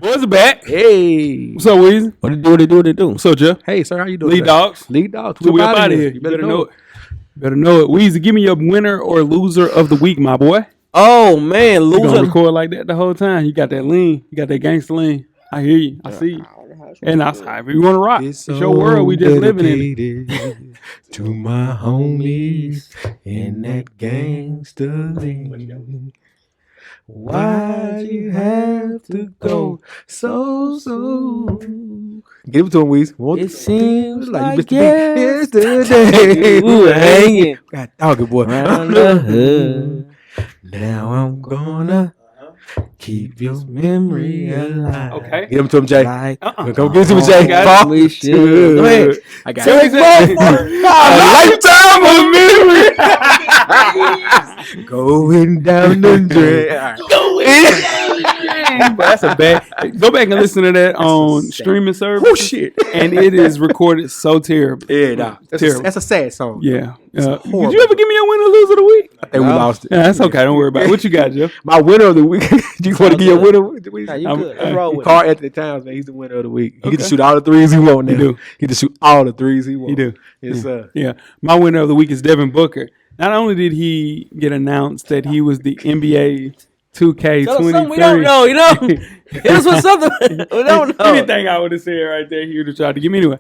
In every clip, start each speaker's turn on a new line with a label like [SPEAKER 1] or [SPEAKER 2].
[SPEAKER 1] Boys are back.
[SPEAKER 2] Hey.
[SPEAKER 1] What's up, Weezy?
[SPEAKER 2] What it do?
[SPEAKER 1] What's up, Jeff?
[SPEAKER 2] Hey, sir, how you doing?
[SPEAKER 1] Lead dogs.
[SPEAKER 2] So
[SPEAKER 1] we up out of here. You better know it. Better know it. Weezy, give me your winner or loser of the week, my boy.
[SPEAKER 2] Oh, man,
[SPEAKER 1] You gonna
[SPEAKER 2] loser.
[SPEAKER 1] record like that the whole time. You got that lean. You got that gangster lean. I hear you. I see you. And that's how you want to rock. It's your world. We just living in it.
[SPEAKER 2] To my homies in that gangster lean. Why'd you have to go so soon? Give it to him, Weezy.
[SPEAKER 3] It seems like
[SPEAKER 2] yesterday.
[SPEAKER 3] we were hanging.
[SPEAKER 2] God, dog it, boy.
[SPEAKER 3] Round the hood.
[SPEAKER 2] Now I'm gonna keep your memory alive.
[SPEAKER 1] Okay.
[SPEAKER 2] Give him to him, Jay.
[SPEAKER 3] Like,
[SPEAKER 2] Come give it to me, Jay.
[SPEAKER 1] Got
[SPEAKER 3] we should. Go ahead.
[SPEAKER 2] I got
[SPEAKER 1] Say
[SPEAKER 2] it.
[SPEAKER 1] A lifetime of memory.
[SPEAKER 2] Going down the drain.
[SPEAKER 1] That's a bad. Go back and listen to that on streaming service.
[SPEAKER 2] Oh, shit.
[SPEAKER 1] And it is recorded so terrible.
[SPEAKER 2] Yeah, nah.
[SPEAKER 1] Terrible.
[SPEAKER 2] That's a sad song.
[SPEAKER 1] Yeah. Did you
[SPEAKER 2] horrible.
[SPEAKER 1] ever give me your winner or loser of the week?
[SPEAKER 2] I think we lost it.
[SPEAKER 1] Yeah, that's okay. Don't worry about it. What you got, Jeff?
[SPEAKER 2] My winner of the week. You want to give your winner?
[SPEAKER 3] Nah, you good. Let's roll with it.
[SPEAKER 2] Carl Anthony Towns, man. He's the winner of the week. He get to
[SPEAKER 1] Okay.
[SPEAKER 2] shoot all the threes he want now.
[SPEAKER 1] He do.
[SPEAKER 2] He get to shoot all the threes he want.
[SPEAKER 1] He do.
[SPEAKER 2] Yes, sir.
[SPEAKER 1] Yeah. My winner of the week is Devin Booker. Not only did he get announced that he was the NBA 2K23.
[SPEAKER 3] Tell us something we don't know, you know? Hit us with something we don't know.
[SPEAKER 1] Anything I would have said right there, he would have tried to give me anyway.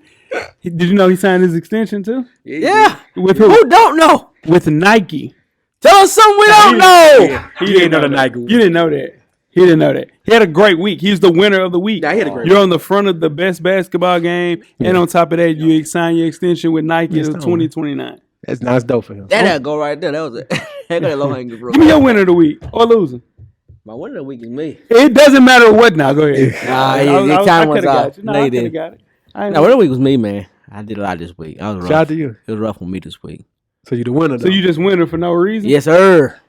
[SPEAKER 1] Did you know he signed his extension too?
[SPEAKER 3] Yeah.
[SPEAKER 1] With who?
[SPEAKER 3] Who don't know?
[SPEAKER 1] With Nike.
[SPEAKER 3] Tell us something we don't know.
[SPEAKER 1] He didn't know the Nike. You didn't know that. He didn't know that. He had a great week. He's the winner of the week.
[SPEAKER 2] Yeah, he had a great
[SPEAKER 1] You're on the front of the best basketball game, and on top of that, you signed your extension with Nike until 2029.
[SPEAKER 2] That's nice dope for him.
[SPEAKER 3] That go right there. That was it. That got a low hanging fruit.
[SPEAKER 1] Give me your winner of the week or loser.
[SPEAKER 3] My winner of the week is me.
[SPEAKER 1] It doesn't matter what now. Go ahead.
[SPEAKER 3] Your time was
[SPEAKER 1] coulda
[SPEAKER 3] off.
[SPEAKER 1] got you. No,
[SPEAKER 3] No,
[SPEAKER 1] I
[SPEAKER 3] you
[SPEAKER 1] coulda
[SPEAKER 3] didn't.
[SPEAKER 1] got it.
[SPEAKER 3] No, winner of the week was me, man. I did a lot this week. I was rough.
[SPEAKER 2] Shout out to you.
[SPEAKER 3] It was rough on me this week.
[SPEAKER 2] So you the winner, though.
[SPEAKER 1] So you just winner for no reason?
[SPEAKER 3] Yes, sir.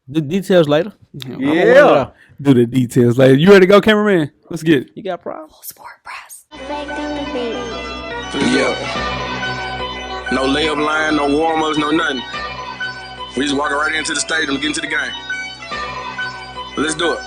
[SPEAKER 3] The details later.
[SPEAKER 2] Yeah.
[SPEAKER 1] Do the details later. You ready to go, cameraman? Let's get it.
[SPEAKER 3] You got problems?
[SPEAKER 4] Sport press. Fake on the beat.
[SPEAKER 5] Yeah. No layup line, no warm-ups, no nothing. We just walking right into the stadium, get into the game. Let's do it.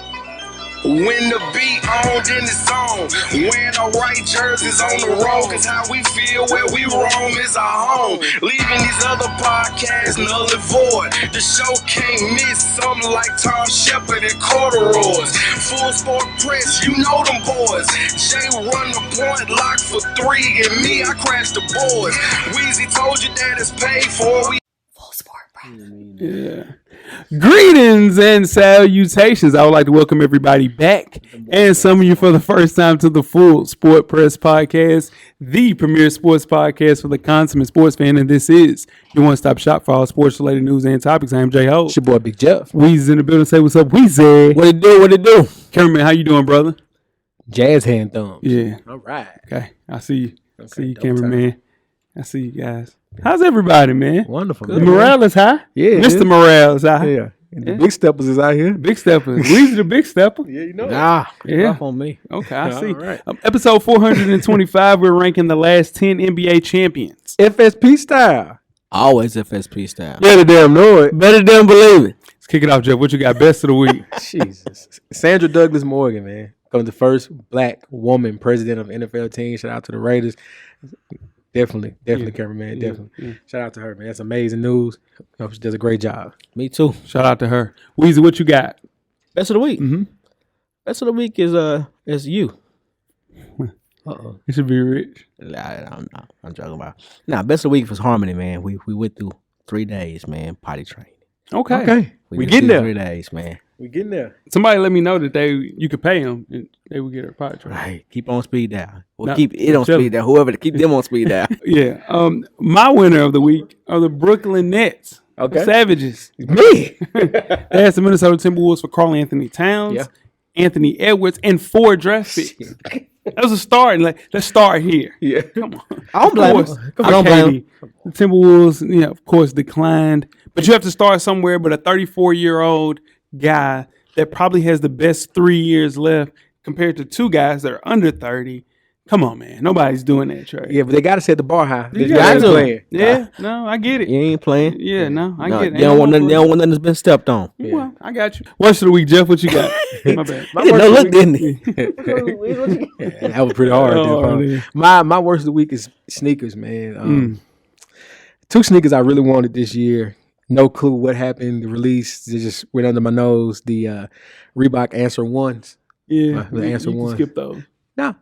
[SPEAKER 5] When the beat on, then it's on. Wearing the right jerseys on the road, cause how we feel where we roam is our home. Leaving these other podcasts null and void. The show can't miss something like Tom Shepard and corduroys. Full sport press, you know them boys. Jay run the point, lock for three, and me, I crash the boards. Weezy told you that it's paid for. We
[SPEAKER 4] Full sport press.
[SPEAKER 1] Yeah. Greetings and salutations. I would like to welcome everybody back and some of you for the first time to the Full Sport Press Podcast, the premier sports podcast for the consummate sports fan. And this is your one-stop shop for all sports-related news and topics. I am Jay Ho.
[SPEAKER 2] It's your boy, Big Jeff.
[SPEAKER 1] Weezy's in the building. Say what's up, Weezy.
[SPEAKER 3] What it do? What it do?
[SPEAKER 1] Cameraman, how you doing, brother?
[SPEAKER 2] Jazz hand thumbs.
[SPEAKER 1] Yeah.
[SPEAKER 2] All right.
[SPEAKER 1] Okay. I see you. I see you,
[SPEAKER 2] dope
[SPEAKER 1] cameraman. I see you guys. How's everybody, man?
[SPEAKER 2] Wonderful.
[SPEAKER 1] The
[SPEAKER 2] man.
[SPEAKER 1] morale is high.
[SPEAKER 2] Yeah,
[SPEAKER 1] Mr.
[SPEAKER 2] yeah.
[SPEAKER 1] Morale is high.
[SPEAKER 2] Yeah. And the big steppers is out here.
[SPEAKER 1] Big stepper. Weezy the big stepper.
[SPEAKER 2] Yeah, you know.
[SPEAKER 3] Nah.
[SPEAKER 1] Yeah.
[SPEAKER 3] Rough on me.
[SPEAKER 1] Okay, I see.
[SPEAKER 2] All right.
[SPEAKER 1] Episode 425, we're ranking the last 10 NBA champions.
[SPEAKER 2] FSP style.
[SPEAKER 3] Always FSP style.
[SPEAKER 2] Better damn know it.
[SPEAKER 3] Better than believe it.
[SPEAKER 1] Let's kick it off, Jeff. What you got best of the week?
[SPEAKER 2] Jesus. Sandra Douglas Morgan, man. Becomes the first black woman president of NFL team. Shout out to the Raiders. Definitely, cameraman. Definitely. Shout out to her, man. That's amazing news. Hope she does a great job.
[SPEAKER 3] Me too.
[SPEAKER 1] Shout out to her. Weezy, what you got?
[SPEAKER 3] Best of the week.
[SPEAKER 1] Mm-hmm.
[SPEAKER 3] Best of the week is you.
[SPEAKER 2] Uh-oh.
[SPEAKER 1] It should be rich.
[SPEAKER 3] I'm joking about. Nah, best of the week was Harmony, man. We went through 3 days, man. Potty training.
[SPEAKER 1] Okay.
[SPEAKER 2] We
[SPEAKER 3] went
[SPEAKER 2] getting
[SPEAKER 3] through
[SPEAKER 2] there.
[SPEAKER 3] 3 days, man.
[SPEAKER 2] We getting there.
[SPEAKER 1] Somebody let me know that you could pay them and they would get a pot tray.
[SPEAKER 3] Right. Keep on speed dial. Well,
[SPEAKER 1] No,
[SPEAKER 3] keep it on
[SPEAKER 1] chill.
[SPEAKER 3] speed dial. Whoever, keep them on speed dial.
[SPEAKER 1] Yeah. My winner of the week are the Brooklyn Nets.
[SPEAKER 2] Okay.
[SPEAKER 1] The Savages.
[SPEAKER 2] Me.
[SPEAKER 1] They had the Minnesota Timberwolves for Karl Anthony Towns,
[SPEAKER 2] Yeah.
[SPEAKER 1] Anthony Edwards, and 4 draft picks. That was a start. Let's start here.
[SPEAKER 2] Yeah.
[SPEAKER 1] Come on.
[SPEAKER 3] I don't blame
[SPEAKER 1] Of course,
[SPEAKER 3] him. I don't blame him.
[SPEAKER 1] The Timberwolves, of course, declined. But you have to start somewhere. But a 34-year-old guy that probably has the best 3 years left compared to 2 guys that are under 30 Come on, man. Nobody's doing that trade.
[SPEAKER 2] Yeah, but they got to set the bar high.
[SPEAKER 1] You
[SPEAKER 2] They
[SPEAKER 1] got
[SPEAKER 2] ain't
[SPEAKER 1] to.
[SPEAKER 2] playing.
[SPEAKER 1] Yeah, no, I get it.
[SPEAKER 3] You ain't playing.
[SPEAKER 1] Yeah, no, I
[SPEAKER 3] No,
[SPEAKER 1] get it.
[SPEAKER 3] they don't want nothing. They don't want nothing that's been stepped on.
[SPEAKER 1] Well, I got you. Worst of the week, Jeff. What you got? My bad.
[SPEAKER 3] He didn't know, look, didn't he?
[SPEAKER 2] Yeah, that was pretty hard.
[SPEAKER 1] Oh,
[SPEAKER 2] dude.
[SPEAKER 1] man.
[SPEAKER 2] My worst of the week is sneakers, man. 2 sneakers I really wanted this year. No clue what happened. The release they just went under my nose. The Reebok Answer Ones.
[SPEAKER 1] Yeah,
[SPEAKER 2] The Answer
[SPEAKER 1] you can
[SPEAKER 2] One.
[SPEAKER 1] skip those.
[SPEAKER 2] No.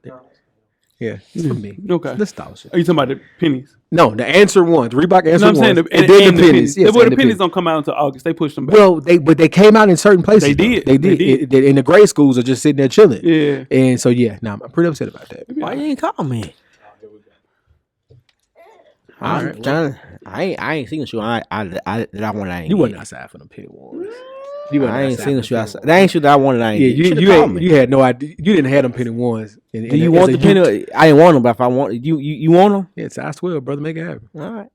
[SPEAKER 2] Yeah, it's for me.
[SPEAKER 1] Okay.
[SPEAKER 2] Nostalgia.
[SPEAKER 1] Are you talking about the pennies?
[SPEAKER 2] No, the Answer Ones. Reebok Answer
[SPEAKER 1] No, I'm
[SPEAKER 2] Ones.
[SPEAKER 1] saying
[SPEAKER 2] and then the pennies. Yes,
[SPEAKER 1] Well,
[SPEAKER 2] and
[SPEAKER 1] the pennies don't come out until August. They pushed them back.
[SPEAKER 2] Well, they came out in certain places.
[SPEAKER 1] They
[SPEAKER 2] though.
[SPEAKER 1] did.
[SPEAKER 2] They did.
[SPEAKER 1] They did.
[SPEAKER 2] And the grade schools are just sitting there chilling.
[SPEAKER 1] Yeah.
[SPEAKER 2] And so I'm pretty upset about that.
[SPEAKER 3] Why you ain't call me?
[SPEAKER 2] Alright,
[SPEAKER 3] I ain't seen the shoe. I wanted. I ain't.
[SPEAKER 2] You wasn't outside for them penny ones. You wasn't
[SPEAKER 3] I ain't
[SPEAKER 2] outside
[SPEAKER 3] seen the
[SPEAKER 2] for
[SPEAKER 3] shoe
[SPEAKER 2] them
[SPEAKER 3] outside. That ain't shoe that I wanted. I ain't.
[SPEAKER 2] Yeah,
[SPEAKER 3] get.
[SPEAKER 2] you
[SPEAKER 3] Called me.
[SPEAKER 2] you had no idea. You didn't have them penny ones.
[SPEAKER 3] Do you want the penny? I didn't want them, but if I want you want them?
[SPEAKER 2] Yeah, size 12, brother. Make it happen.
[SPEAKER 3] All right.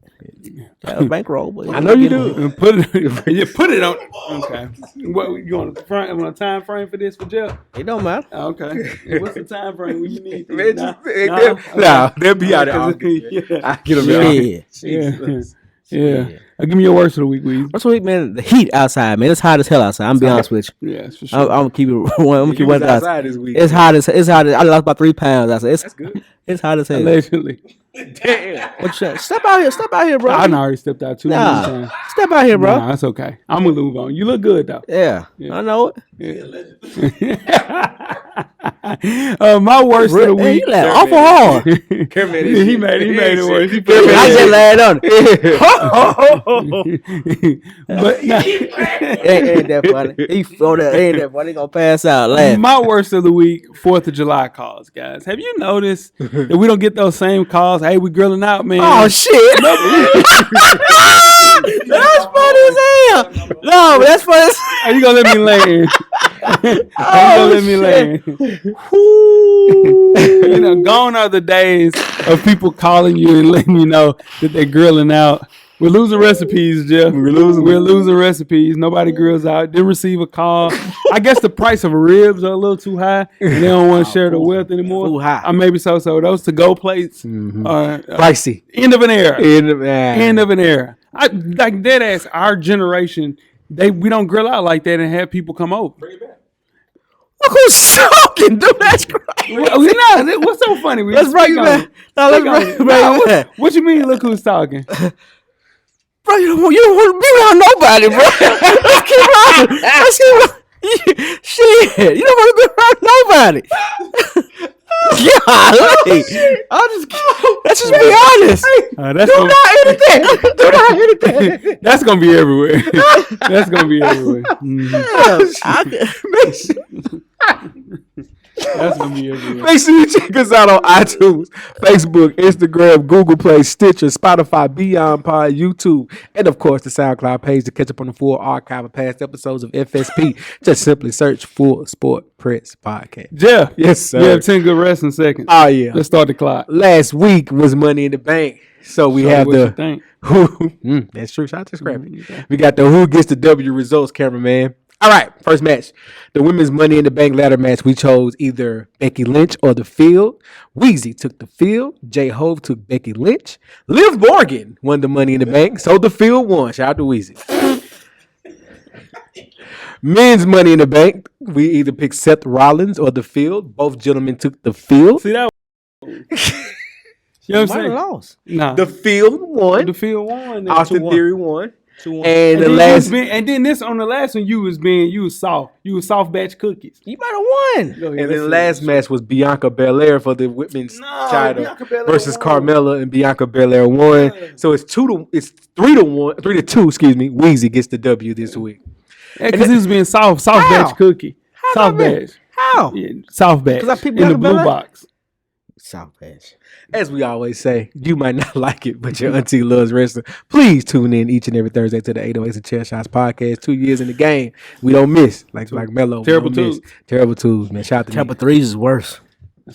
[SPEAKER 3] Got a bankroll, but
[SPEAKER 2] I know you do.
[SPEAKER 1] And put it on. Okay. What you on the front? On a time frame for this for Jeff?
[SPEAKER 3] It don't matter.
[SPEAKER 1] Okay. What's the time frame when you need this?
[SPEAKER 2] Man,
[SPEAKER 1] Nah,
[SPEAKER 2] they'll be out of
[SPEAKER 1] yeah.
[SPEAKER 2] I get them
[SPEAKER 3] Yeah.
[SPEAKER 1] Yeah. Give me your worst of the week, Weezy.
[SPEAKER 3] What's the week, man? The heat outside, man. It's hot as hell outside. I'm be honest with you.
[SPEAKER 1] Yeah, for sure.
[SPEAKER 3] I'm gonna keep it. I'm gonna keep it
[SPEAKER 2] outside this week.
[SPEAKER 3] It's hot as I lost about 3 pounds. That's
[SPEAKER 2] good.
[SPEAKER 3] It's hot as hell.
[SPEAKER 1] Allegedly.
[SPEAKER 2] Damn.
[SPEAKER 3] What you say? Step out here, bro.
[SPEAKER 1] I done already stepped out too many
[SPEAKER 3] Nah,
[SPEAKER 1] times.
[SPEAKER 3] step out here, bro.
[SPEAKER 1] Nah, that's okay. I'm gonna move on. You look good though.
[SPEAKER 3] Yeah, I know it.
[SPEAKER 1] My worst of the
[SPEAKER 3] Hey,
[SPEAKER 1] week.
[SPEAKER 3] you laugh awful hard.
[SPEAKER 1] He made it worse. He put
[SPEAKER 3] I
[SPEAKER 1] it
[SPEAKER 3] just laughed on it.
[SPEAKER 1] but
[SPEAKER 3] ain't that funny? He ain't that funny. He gonna pass out laughing.
[SPEAKER 1] my worst of the week, 4th of July calls, guys. Have you noticed that we don't get those same calls? Hey, we grilling out, man.
[SPEAKER 3] Oh shit! That's funny as hell. No, but that's funny.
[SPEAKER 1] Are you gonna let me land? Are you gonna let me land? You know, gone are the days of people calling you and letting you know that they're grilling out. We're losing recipes, Jeff. We're losing recipes. Nobody grills out. Didn't receive a call. I guess the price of ribs are a little too high, and they don't want to share the wealth anymore.
[SPEAKER 3] Too high.
[SPEAKER 1] Or maybe so. Those to-go plates are
[SPEAKER 2] Pricey.
[SPEAKER 1] end of an era.
[SPEAKER 2] End
[SPEAKER 1] End of an era. I like dead ass. Our generation, we don't grill out like that and have people come over.
[SPEAKER 3] Look who's talking, dude. That's crazy.
[SPEAKER 1] What's so funny?
[SPEAKER 3] Let's break it back. No, let's break it back.
[SPEAKER 1] What you mean? Look who's talking.
[SPEAKER 3] Bro, you don't want to be around nobody, bro. Let's keep rolling. Let's keep rolling. Shit, you don't want to be around nobody. Golly. Let's just be honest. Do not anything.
[SPEAKER 1] That's gonna be everywhere. That's gonna be everywhere. That's gonna be everywhere.
[SPEAKER 2] Make sure you check us out on iTunes, Facebook, Instagram, Google Play, Stitcher, Spotify, Beyond Pod, YouTube, and of course the SoundCloud page to catch up on the full archive of past episodes of FSP. Just simply search Full Sport Press Podcast.
[SPEAKER 1] Jeff,
[SPEAKER 2] Yes, sir.
[SPEAKER 1] you have 10 good wrestling seconds.
[SPEAKER 2] Oh yeah.
[SPEAKER 1] Let's start the clock.
[SPEAKER 2] Last week was Money in the Bank, so we have
[SPEAKER 1] What you
[SPEAKER 2] the
[SPEAKER 1] think?
[SPEAKER 2] who. That's true. Shout out to Scrappy. We got the who gets the W results, cameraman. All right, first match. The women's Money in the Bank ladder match. We chose either Becky Lynch or The Field. Weezy took The Field. J Hove took Becky Lynch. Liv Morgan won the Money in the Bank, so The Field won. Shout out to Weezy. Men's Money in the Bank. We either picked Seth Rollins or The Field. Both gentlemen took The Field.
[SPEAKER 1] See that? You know what I'm saying?
[SPEAKER 3] lost.
[SPEAKER 1] Nah.
[SPEAKER 2] The Field won.
[SPEAKER 1] The field won.
[SPEAKER 2] Austin
[SPEAKER 1] 2-1.
[SPEAKER 2] Theory won.
[SPEAKER 1] 2-1.
[SPEAKER 2] And the
[SPEAKER 1] then
[SPEAKER 2] last.
[SPEAKER 1] and then this on the last one, you was soft. You was soft batch cookies.
[SPEAKER 3] You might have won.
[SPEAKER 1] Go ahead,
[SPEAKER 2] And then
[SPEAKER 1] let's
[SPEAKER 2] the
[SPEAKER 1] see.
[SPEAKER 2] last match was Bianca Belair for the women's title
[SPEAKER 1] Bianca Belair
[SPEAKER 2] versus
[SPEAKER 1] won.
[SPEAKER 2] Carmella, and Bianca Belair won. So it's 3-2. Excuse me. Weezy gets the W this week.
[SPEAKER 1] Because he was being soft
[SPEAKER 3] How?
[SPEAKER 1] batch cookie. Soft
[SPEAKER 3] that been?
[SPEAKER 1] batch.
[SPEAKER 3] How?
[SPEAKER 1] Yeah, soft batch.
[SPEAKER 3] 'Cause I picked
[SPEAKER 1] in the
[SPEAKER 3] Bianca
[SPEAKER 1] blue
[SPEAKER 3] Belair?
[SPEAKER 1] box.
[SPEAKER 3] South Patch.
[SPEAKER 2] As we always say, you might not like it, but your auntie loves wrestling. Please tune in each and every Thursday to the 808s and Chair Shots podcast. 2 years in the game, we don't miss. Like Mello.
[SPEAKER 1] Terrible twos.
[SPEAKER 2] Terrible twos, man. Shout out to
[SPEAKER 3] Tampa 3s is worse.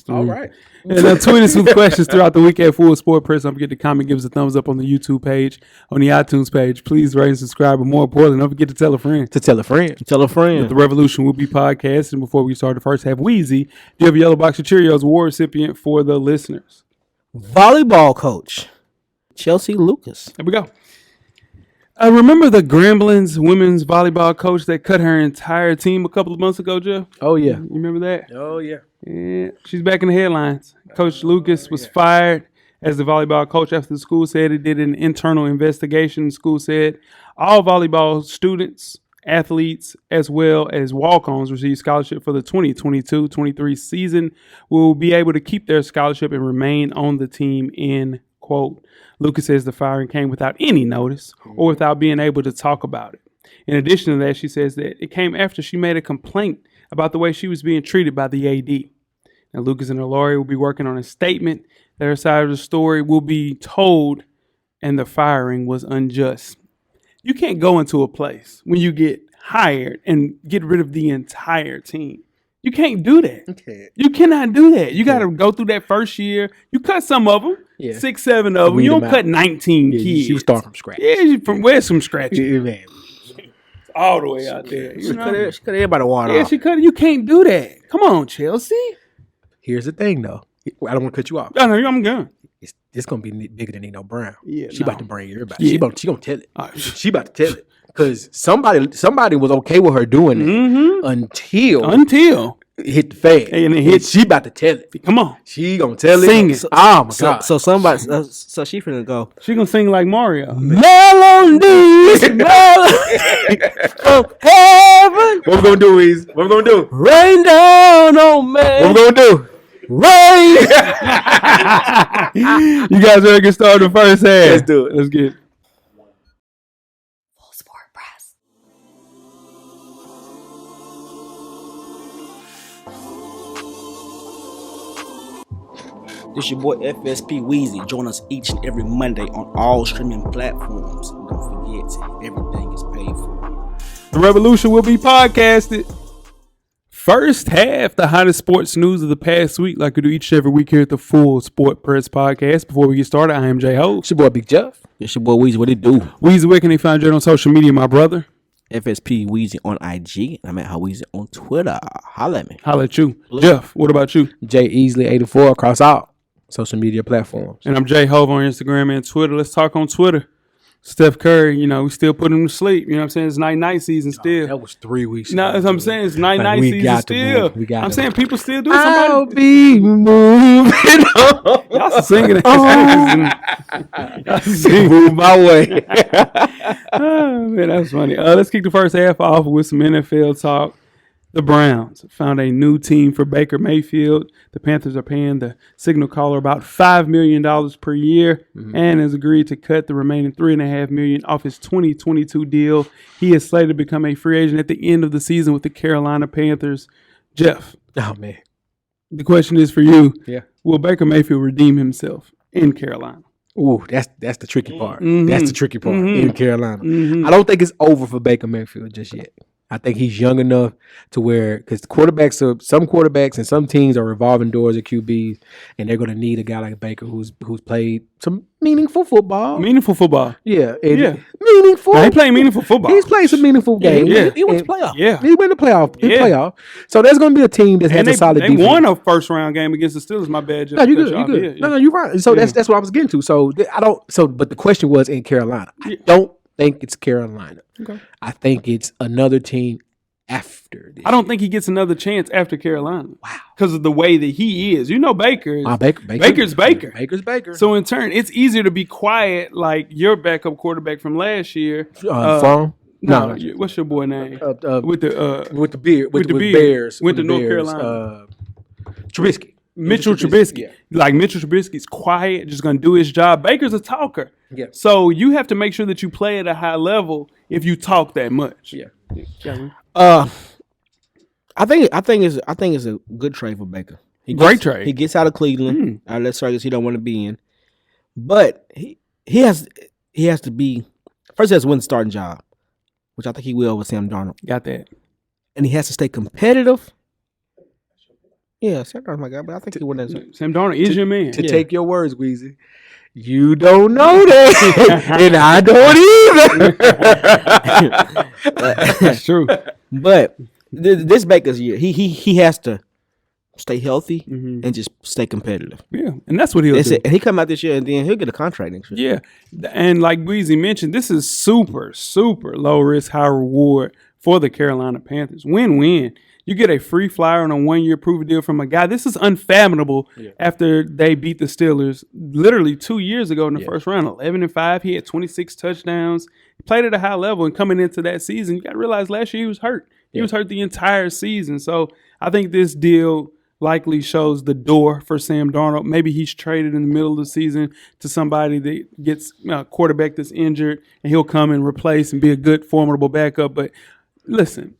[SPEAKER 2] All right.
[SPEAKER 1] And tweet us with questions throughout the week at Full Sport Press. Don't forget to comment, give us a thumbs up on the YouTube page, on the iTunes page. Please rate and subscribe. But more importantly, don't forget to tell a friend.
[SPEAKER 3] Tell a friend.
[SPEAKER 1] The Revolution will be podcasting. Before we start the first half, Weezy, do you have a yellow box of Cheerios award recipient for the listeners?
[SPEAKER 3] Volleyball coach, Chelsea Lucas.
[SPEAKER 1] There we go. I remember the Gremlins women's volleyball coach that cut her entire team a couple of months ago, Jeff?
[SPEAKER 2] Oh, yeah.
[SPEAKER 1] You remember that?
[SPEAKER 2] Oh, yeah.
[SPEAKER 1] Yeah, she's back in the headlines. Coach Lucas was fired as the volleyball coach after the school said it did an internal investigation. The school said all volleyball students, athletes, as well as walk-ons receive scholarship for the 2022-23 season will be able to keep their scholarship and remain on the team, end quote. Lucas says the firing came without any notice or without being able to talk about it. In addition to that, she says that it came after she made a complaint about the way she was being treated by the AD. Now, Lucas and her lawyer will be working on a statement that her side of the story will be told, and the firing was unjust. You can't go into a place when you get hired and get rid of the entire team. You can't do that.
[SPEAKER 2] Okay.
[SPEAKER 1] You cannot do that. You got to go through that first year. You cut some of them, 6, 7 of them. You don't cut 19 kids.
[SPEAKER 2] You start from scratch.
[SPEAKER 1] Yeah, from where's some scratch?
[SPEAKER 2] Yeah, man.
[SPEAKER 1] All the way out there.
[SPEAKER 3] She cut everybody water
[SPEAKER 1] Yeah,
[SPEAKER 3] off.
[SPEAKER 1] she cut it. You can't do that. Come on, Chelsea.
[SPEAKER 2] Here's the thing, though. I don't want to cut you off.
[SPEAKER 1] No, I'm good.
[SPEAKER 2] It's going to be bigger than Nino Brown.
[SPEAKER 1] Yeah,
[SPEAKER 2] she about to bring everybody.
[SPEAKER 1] Yeah.
[SPEAKER 2] She gonna tell it. She about to tell it. Because somebody was okay with her doing it until it hit the fan.
[SPEAKER 1] And it hit.
[SPEAKER 2] She about to tell it.
[SPEAKER 1] Come on.
[SPEAKER 2] She gonna tell
[SPEAKER 1] Sing
[SPEAKER 2] it.
[SPEAKER 1] it.
[SPEAKER 2] Oh my God.
[SPEAKER 3] So somebody, so she finna go.
[SPEAKER 1] She gonna sing like Mario.
[SPEAKER 3] Melodies from heaven,
[SPEAKER 2] What we gonna do is, what we gonna do?
[SPEAKER 3] rain down on me.
[SPEAKER 2] What we gonna do?
[SPEAKER 3] Rain.
[SPEAKER 1] You guys ready to get started the first half?
[SPEAKER 2] Let's do it.
[SPEAKER 1] Let's get it.
[SPEAKER 4] Full Sport Press.
[SPEAKER 3] This your boy FSP Weezy. Join us each and every Monday on all streaming platforms. And don't forget, everything is paid for.
[SPEAKER 1] The Revolution will be podcasted. First half, the hottest sports news of the past week, like we do each and every week here at the Full Sport Press Podcast. Before we get started, I am J Ho.
[SPEAKER 2] It's your boy Big Jeff.
[SPEAKER 3] This your boy Weezy. What it do?
[SPEAKER 1] Weezy, where can they find you on social media, my brother?
[SPEAKER 3] FSP Weezy on IG. I'm at How Weezy on Twitter. Holla at me.
[SPEAKER 1] Holla at you. Jeff, what about you?
[SPEAKER 2] J Easley 84 across all social media platforms.
[SPEAKER 1] And I'm J Hove on Instagram and Twitter. Let's talk on Twitter. Steph Curry, we still put him to sleep. You know what I'm saying? It's night still.
[SPEAKER 2] That was 3 weeks
[SPEAKER 1] No,
[SPEAKER 2] ago.
[SPEAKER 1] that's what I'm saying. It's night
[SPEAKER 2] we
[SPEAKER 1] season
[SPEAKER 2] got to
[SPEAKER 1] still.
[SPEAKER 2] move. We got
[SPEAKER 1] I'm
[SPEAKER 2] to
[SPEAKER 1] saying
[SPEAKER 2] move.
[SPEAKER 1] people still do
[SPEAKER 2] I'll
[SPEAKER 1] somebody.
[SPEAKER 2] be moving on.
[SPEAKER 1] Y'all singing it.
[SPEAKER 2] Move my way.
[SPEAKER 1] Oh, man, that's funny. Let's kick the first half off with some NFL talk. The Browns found a new team for Baker Mayfield. The Panthers are paying the signal caller about $5 million per year and has agreed to cut the remaining $3.5 million off his 2022 deal. He is slated to become a free agent at the end of the season with the Carolina Panthers. Jeff,
[SPEAKER 2] Oh, man.
[SPEAKER 1] the question is for you.
[SPEAKER 2] Yeah.
[SPEAKER 1] Will Baker Mayfield redeem himself in Carolina?
[SPEAKER 2] Ooh, that's the tricky part.
[SPEAKER 1] Mhm.
[SPEAKER 2] That's the tricky part
[SPEAKER 1] Mhm.
[SPEAKER 2] in Carolina.
[SPEAKER 1] Mhm.
[SPEAKER 2] I don't think it's over for Baker Mayfield just yet. I think he's young enough to where, because some quarterbacks and some teams are revolving doors at QBs, and they're going to need a guy like Baker who's played some meaningful football.
[SPEAKER 1] Meaningful football.
[SPEAKER 2] Yeah,
[SPEAKER 1] Meaningful.
[SPEAKER 2] meaningful.
[SPEAKER 1] Now, he playing meaningful football.
[SPEAKER 2] He's played some meaningful games.
[SPEAKER 1] yeah.
[SPEAKER 3] He went to
[SPEAKER 2] And-
[SPEAKER 3] playoff.
[SPEAKER 1] Yeah.
[SPEAKER 2] He went to playoff.
[SPEAKER 1] Yeah.
[SPEAKER 2] Playoff. So there's going to be a team that has
[SPEAKER 1] And
[SPEAKER 2] a solid
[SPEAKER 1] they
[SPEAKER 2] defense.
[SPEAKER 1] won a first round game against the Steelers. My bad, Jeff.
[SPEAKER 2] No, you
[SPEAKER 1] Cut
[SPEAKER 2] good.
[SPEAKER 1] you
[SPEAKER 2] You
[SPEAKER 1] off.
[SPEAKER 2] good.
[SPEAKER 1] Yeah,
[SPEAKER 2] No, you're right. So
[SPEAKER 1] Yeah.
[SPEAKER 2] that's what I was getting to. So I don't. So, but the question was in Carolina. I don't think it's Carolina.
[SPEAKER 1] Okay.
[SPEAKER 2] I think it's another team after this.
[SPEAKER 1] I don't think he gets another chance after Carolina. Wow. Because of the way that he is. Baker is. Baker's Baker.
[SPEAKER 2] Baker's Baker.
[SPEAKER 1] So in turn, it's easier to be quiet like your backup quarterback from last year.
[SPEAKER 2] From
[SPEAKER 1] No, what's your boy name? With the
[SPEAKER 2] with the beard with the
[SPEAKER 1] beard.
[SPEAKER 2] Bears
[SPEAKER 1] Went
[SPEAKER 2] with
[SPEAKER 1] to
[SPEAKER 2] the
[SPEAKER 1] North
[SPEAKER 2] Bears,
[SPEAKER 1] Carolina.
[SPEAKER 2] Trubisky.
[SPEAKER 1] Mitchell Trubisky.
[SPEAKER 2] Yeah.
[SPEAKER 1] Like Mitchell Trubisky's quiet, just gonna do his job. Baker's a talker.
[SPEAKER 2] Yeah.
[SPEAKER 1] So you have to make sure that you play at a high level if you talk that much.
[SPEAKER 2] Yeah.
[SPEAKER 3] I think it's a good trade for Baker.
[SPEAKER 1] Great trade.
[SPEAKER 3] He gets out of Cleveland. Out of that circus he don't want to be in. But he has to be first. He has to win the starting job, which I think he will with Sam Darnold.
[SPEAKER 1] Got that.
[SPEAKER 3] And he has to stay competitive. Yeah, Sam Darnold's my guy, but I think he won that.
[SPEAKER 1] Sam Darnold is your man.
[SPEAKER 2] To take your words, Weezy. You don't know that, and I don't either.
[SPEAKER 1] That's true.
[SPEAKER 3] But this Baker's year, he has to stay healthy and just stay competitive.
[SPEAKER 1] Yeah, and that's what he'll do.
[SPEAKER 3] And he come out this year, and then he'll get a contract next year.
[SPEAKER 1] Yeah, and like Weezy mentioned, this is super, super low risk, high reward for the Carolina Panthers. Win-win. You get a free flyer on a 1-year prove deal from a guy. This is unfathomable after they beat the Steelers literally 2 years ago in the first round, 11-5. He had 26 touchdowns. He played at a high level, and coming into that season, you got to realize last year he was hurt. He was hurt the entire season. So I think this deal likely shows the door for Sam Darnold. Maybe he's traded in the middle of the season to somebody that gets a quarterback that's injured, and he'll come and replace and be a good, formidable backup. But listen,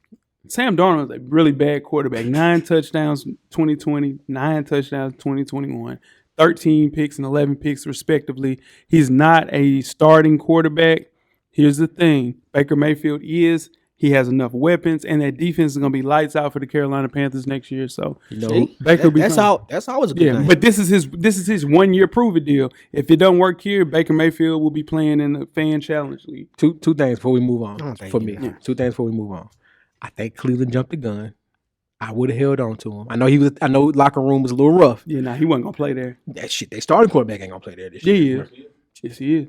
[SPEAKER 1] Sam Darnold is a really bad quarterback. 9 touchdowns 2020, 9 touchdowns 2021, 13 picks and 11 picks respectively. He's not a starting quarterback. Here's the thing. Baker Mayfield is. He has enough weapons, and that defense is going to be lights out for the Carolina Panthers next year. So Baker
[SPEAKER 3] that's always a good thing.
[SPEAKER 1] But this is his 1-year prove it deal. If it doesn't work here, Baker Mayfield will be playing in the Fan Challenge League.
[SPEAKER 2] Two things before we move on for me. Yeah. 2 things before we move on. I think Cleveland jumped the gun. I would have held on to him. I know locker room was a little rough.
[SPEAKER 1] Yeah, nah, he wasn't gonna play there.
[SPEAKER 2] That shit, they starting quarterback ain't gonna play there this year.
[SPEAKER 1] Yeah, yes, he is.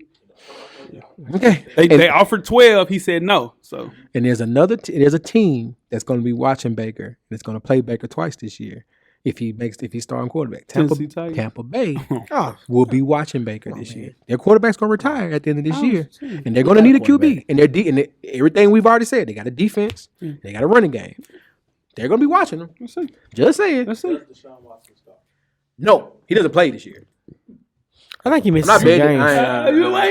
[SPEAKER 1] Yeah.
[SPEAKER 2] Okay,
[SPEAKER 1] they offered 12. He said no. So
[SPEAKER 2] and there's there's a team that's going to be watching Baker and it's going to play Baker twice this year if he's starting quarterback. Tampa Bay will be watching Baker this year. Their quarterback's going to retire at the end of this year, and they're going to need a QB. And everything we've already said, they got a defense, they got a running game. They're going to be watching them.
[SPEAKER 1] let's see.
[SPEAKER 2] Just saying.
[SPEAKER 1] Let's see.
[SPEAKER 2] No, he doesn't play this year.
[SPEAKER 3] I think he missed
[SPEAKER 2] I'm not
[SPEAKER 3] some
[SPEAKER 2] betting.
[SPEAKER 3] games.
[SPEAKER 2] No.
[SPEAKER 1] I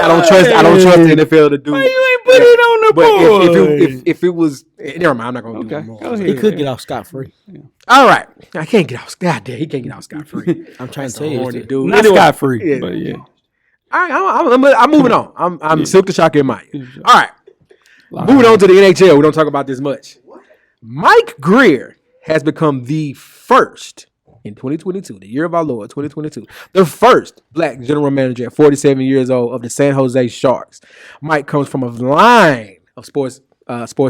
[SPEAKER 2] I don't trust the NFL to do.
[SPEAKER 1] Why you ain't put it on the board?
[SPEAKER 2] But if it was, never mind. I'm not going to do it more.
[SPEAKER 1] Go ahead.
[SPEAKER 3] He could get off scot-free.
[SPEAKER 2] All right, I can't get off. God damn, he can't get off scot free.
[SPEAKER 3] I'm trying to tell you.
[SPEAKER 2] Dude.
[SPEAKER 1] Not scot free,
[SPEAKER 2] Yeah.
[SPEAKER 1] but yeah.
[SPEAKER 2] All right, I'm moving on. I'm Silk the Shocker and Mike. All right, moving on to the NHL. We don't talk about this much. Mike Grier has become the first in 2022, the year of our Lord, 2022, the first black general manager at 47 years old of the San Jose Sharks. Mike comes from a line of sports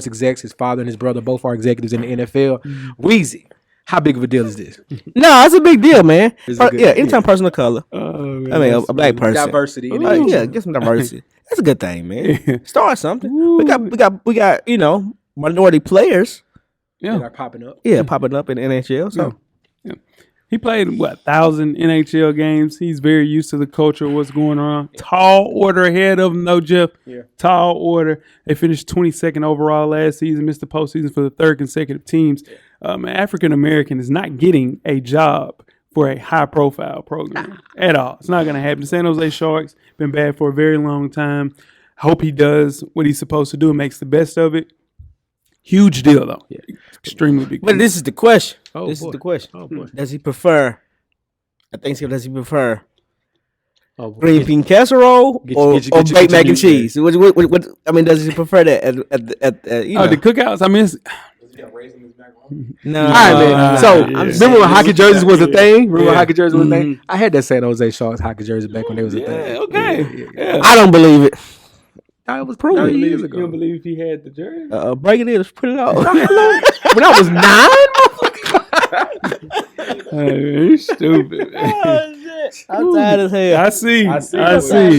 [SPEAKER 2] execs. His father and his brother both are executives in the NFL. Weezy, how big of a deal is this?
[SPEAKER 3] No, it's a big deal, man.
[SPEAKER 2] Good
[SPEAKER 3] Anytime person of color.
[SPEAKER 1] Man,
[SPEAKER 3] I mean, a black person.
[SPEAKER 2] Diversity.
[SPEAKER 3] Get some diversity. That's a good thing, man. Start something. We got minority players.
[SPEAKER 2] That are popping up.
[SPEAKER 3] Yeah, popping up in the NHL. So
[SPEAKER 1] He played 1,000 NHL games. He's very used to the culture, what's going on. Tall order ahead of him, though, Jeff.
[SPEAKER 2] Yeah.
[SPEAKER 1] Tall order. They finished 22nd overall last season, missed the postseason for the 3rd consecutive teams. An African American is not getting a job for a high profile program at all. It's not going to happen. The San Jose Sharks been bad for a very long time. I hope he does what he's supposed to do and makes the best of it. Huge deal, though. Yeah. Extremely big.
[SPEAKER 3] But this is the question.
[SPEAKER 2] Is the question. Oh, boy.
[SPEAKER 3] Does he prefer? Does he prefer green bean casserole or baked mac and cheese? What, does he prefer that at
[SPEAKER 1] the cookouts? I mean,
[SPEAKER 3] no.
[SPEAKER 2] All right, man. So remember when hockey jerseys was a thing? I had that San Jose Sharks hockey jersey back when they was a thing.
[SPEAKER 1] Okay. Yeah.
[SPEAKER 3] I don't believe it.
[SPEAKER 2] It was proven years ago.
[SPEAKER 1] You don't believe if he had the jersey?
[SPEAKER 3] Break it in, put it out.
[SPEAKER 2] When I was 9,
[SPEAKER 1] You're stupid.
[SPEAKER 3] I'm tired as hell.
[SPEAKER 1] I see.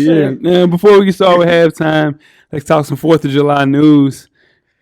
[SPEAKER 1] Yeah. Now, before we get started with halftime, let's talk some 4th of July news.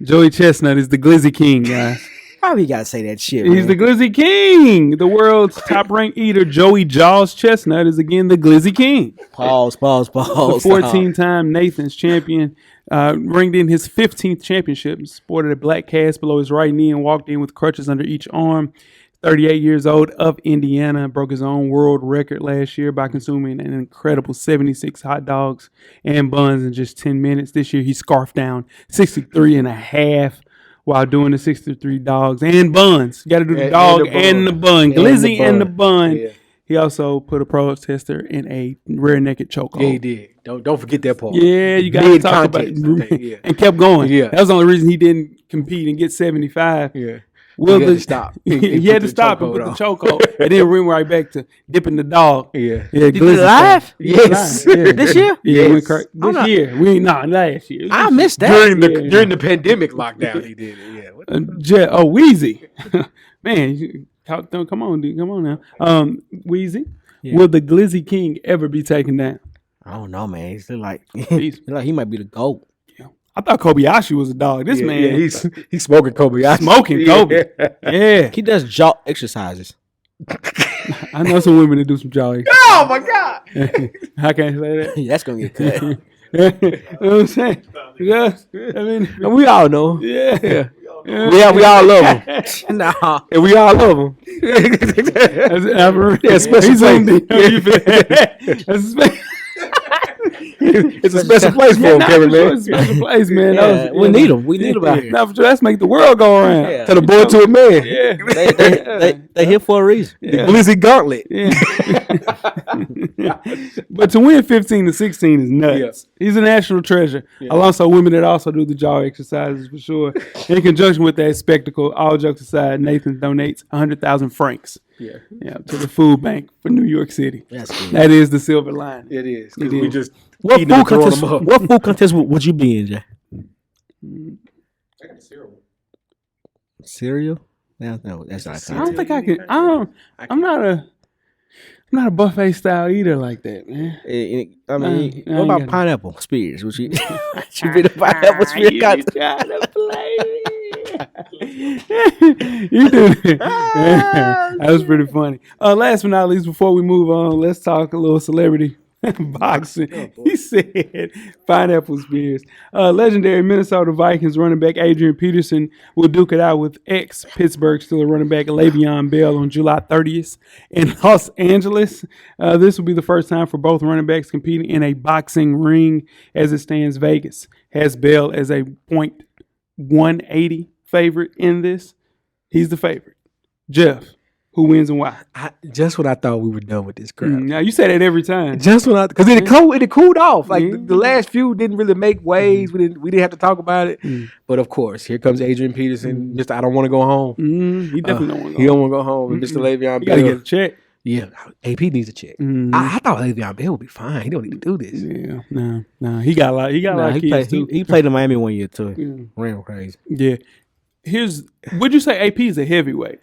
[SPEAKER 1] Joey Chestnut is the Glizzy King, guys.
[SPEAKER 3] Why we gotta say that shit,
[SPEAKER 1] He's the Glizzy King. The world's top-ranked eater, Joey Jaws Chestnut, is again the Glizzy King.
[SPEAKER 3] Pause.
[SPEAKER 1] The 14-time Nathan's champion ringed in his 15th championship and sported a black cast below his right knee and walked in with crutches under each arm. 38 years old, of Indiana, broke his own world record last year by consuming an incredible 76 hot dogs and buns in just 10 minutes. This year, he scarfed down 63 and a half while doing the 63 dogs and buns. You got to do the dog and the bun. Glizzy and the bun. Yeah. He also put a protester in a rear naked chokehold.
[SPEAKER 2] Yeah, he did. Don't forget that part.
[SPEAKER 1] Yeah, you got to talk about it. And kept going.
[SPEAKER 2] Yeah.
[SPEAKER 1] That was the only reason he didn't compete and get 75.
[SPEAKER 2] Yeah.
[SPEAKER 1] Will
[SPEAKER 2] He had to stop.
[SPEAKER 1] He had to stop and put the chokehold, and then went right back to dipping the dog.
[SPEAKER 2] Yeah.
[SPEAKER 3] Did you live?
[SPEAKER 2] Yes.
[SPEAKER 3] This year?
[SPEAKER 1] Yeah,
[SPEAKER 2] Yes.
[SPEAKER 1] this year. We not last year.
[SPEAKER 3] I missed that.
[SPEAKER 2] During the pandemic lockdown, he did it. Yeah. What the-
[SPEAKER 1] Weezy, man, come on, dude, come on now. Weezy,
[SPEAKER 3] Yeah.
[SPEAKER 1] will the Glizzy King ever be taken down?
[SPEAKER 3] I don't know, man. He's like he might be the GOAT.
[SPEAKER 1] I thought Kobayashi was a dog. This man,
[SPEAKER 2] he's smoking Kobe.
[SPEAKER 1] smoking Kobe. Yeah.
[SPEAKER 3] He does jaw exercises.
[SPEAKER 1] I know some women that do some jolly.
[SPEAKER 2] Oh my God!
[SPEAKER 1] I can't say
[SPEAKER 3] That's gonna get cut.
[SPEAKER 1] that. You know what I'm saying? Yeah. I mean,
[SPEAKER 2] And we all know.
[SPEAKER 1] yeah.
[SPEAKER 2] We all love him.
[SPEAKER 3] Nah.
[SPEAKER 2] And we all love him.
[SPEAKER 1] Yeah,
[SPEAKER 2] special place. It's a special place for him, Kevin, man.
[SPEAKER 1] It's a special place, man.
[SPEAKER 3] Yeah, we need him. We need him out here.
[SPEAKER 1] Now, for sure, let's make the world go around.
[SPEAKER 3] Yeah.
[SPEAKER 2] To the boy to a man.
[SPEAKER 1] Yeah.
[SPEAKER 3] They here for a reason.
[SPEAKER 2] The Glizzy Gauntlet.
[SPEAKER 1] Yeah. But to win 15-16 is nuts. He's a national treasure. Alongside women that also do the jaw exercises for sure. In conjunction with that spectacle, all jokes aside, Nathan donates 100,000 francs. Yeah, to the food bank for New York City.
[SPEAKER 3] That's good.
[SPEAKER 1] That is the silver lining.
[SPEAKER 2] It is.
[SPEAKER 1] It
[SPEAKER 2] We
[SPEAKER 1] is.
[SPEAKER 2] just
[SPEAKER 3] What
[SPEAKER 2] eating and
[SPEAKER 3] food
[SPEAKER 2] throwing
[SPEAKER 3] contest?
[SPEAKER 2] them up.
[SPEAKER 3] What food contest would you be in, Jay? Cereal? No, that's not a
[SPEAKER 1] I don't
[SPEAKER 3] contest.
[SPEAKER 1] think I can. I'm not a buffet style eater like that, man.
[SPEAKER 3] I mean,
[SPEAKER 1] I
[SPEAKER 3] what
[SPEAKER 1] ain't
[SPEAKER 3] about
[SPEAKER 1] got-
[SPEAKER 3] pineapple spears? Would you be the pineapple spear contest?
[SPEAKER 1] trying to play me. You do that. That was pretty funny. Last but not least, before we move on, let's talk a little celebrity boxing. He said pineapple spears. Legendary Minnesota Vikings running back Adrian Peterson will duke it out with ex-Pittsburgh Steelers running back LaVeon Bell on July 30th in Los Angeles. This will be the first time for both running backs competing in a boxing ring. As it stands, Vegas has Bell as a .180 favorite in this. He's the favorite. Jeff, who wins and why?
[SPEAKER 2] Just when I thought we were done with this crap.
[SPEAKER 1] Now you say that every time.
[SPEAKER 2] Just when because it cooled off. Like the last few didn't really make waves. We didn't have to talk about it. But of course, here comes Adrian Peterson. Mr. I don't want to go home.
[SPEAKER 1] He definitely don't want to
[SPEAKER 2] He don't want to go home. And Mr. Le'Veon
[SPEAKER 1] You gotta
[SPEAKER 2] Bell.
[SPEAKER 1] get a check.
[SPEAKER 2] Yeah, AP needs a check. I thought Le'Veon Bell would be fine. He don't need to do this.
[SPEAKER 1] Yeah, no. He got a lot. He got a lot of kids too.
[SPEAKER 3] He played in Miami 1 year too. Ran crazy.
[SPEAKER 1] Yeah. Would you say AP is a heavyweight?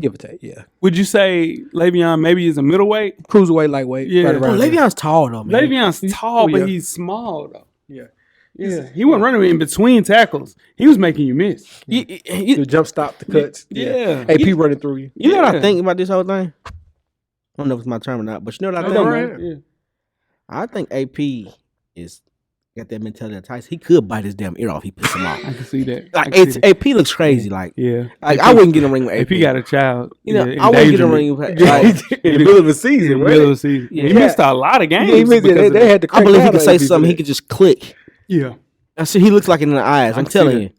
[SPEAKER 2] Give or take, yeah.
[SPEAKER 1] Would you say Le'Veon maybe is a middleweight?
[SPEAKER 2] Cruiserweight, lightweight.
[SPEAKER 1] Yeah.
[SPEAKER 2] Right
[SPEAKER 3] Oh,
[SPEAKER 2] around there.
[SPEAKER 3] Le'Veon's tall though, man.
[SPEAKER 1] Le'Veon's tall,
[SPEAKER 2] yeah.
[SPEAKER 1] but he's small though.
[SPEAKER 2] Yeah.
[SPEAKER 1] Yeah, he wasn't running in between tackles. He was making you miss.
[SPEAKER 2] The jump stop, the cuts.
[SPEAKER 1] Yeah.
[SPEAKER 2] AP running through you.
[SPEAKER 3] You know what
[SPEAKER 1] Yeah.
[SPEAKER 3] I think about this whole thing? I don't know if it's my term or not, but you know what I
[SPEAKER 2] No,
[SPEAKER 3] think?
[SPEAKER 2] go right.
[SPEAKER 1] Yeah.
[SPEAKER 3] I think AP is got that mentality of Tyson. He could bite his damn ear off. He pissed him off.
[SPEAKER 1] I can see that.
[SPEAKER 3] Like
[SPEAKER 1] I can see that.
[SPEAKER 3] AP looks crazy. Like
[SPEAKER 1] Yeah.
[SPEAKER 3] I wouldn't get in a ring with AP.
[SPEAKER 1] AP got a child.
[SPEAKER 3] You know,
[SPEAKER 1] yeah,
[SPEAKER 3] I wouldn't get in a
[SPEAKER 1] endangerment.
[SPEAKER 3] ring with like,
[SPEAKER 2] In the middle of the
[SPEAKER 1] In
[SPEAKER 2] season,
[SPEAKER 1] the
[SPEAKER 2] right?
[SPEAKER 1] middle of the season.
[SPEAKER 3] Yeah.
[SPEAKER 1] He missed a lot of games.
[SPEAKER 2] Yeah, he missed it.
[SPEAKER 1] because of
[SPEAKER 2] They
[SPEAKER 1] that.
[SPEAKER 2] had to
[SPEAKER 3] I believe he
[SPEAKER 2] crack
[SPEAKER 3] could
[SPEAKER 2] out
[SPEAKER 3] say
[SPEAKER 2] AP for
[SPEAKER 3] something. He
[SPEAKER 2] that.
[SPEAKER 3] could just click.
[SPEAKER 1] Yeah.
[SPEAKER 3] I see. He looks like it in the eyes. I'm
[SPEAKER 1] can see
[SPEAKER 3] telling
[SPEAKER 1] that.
[SPEAKER 3] you.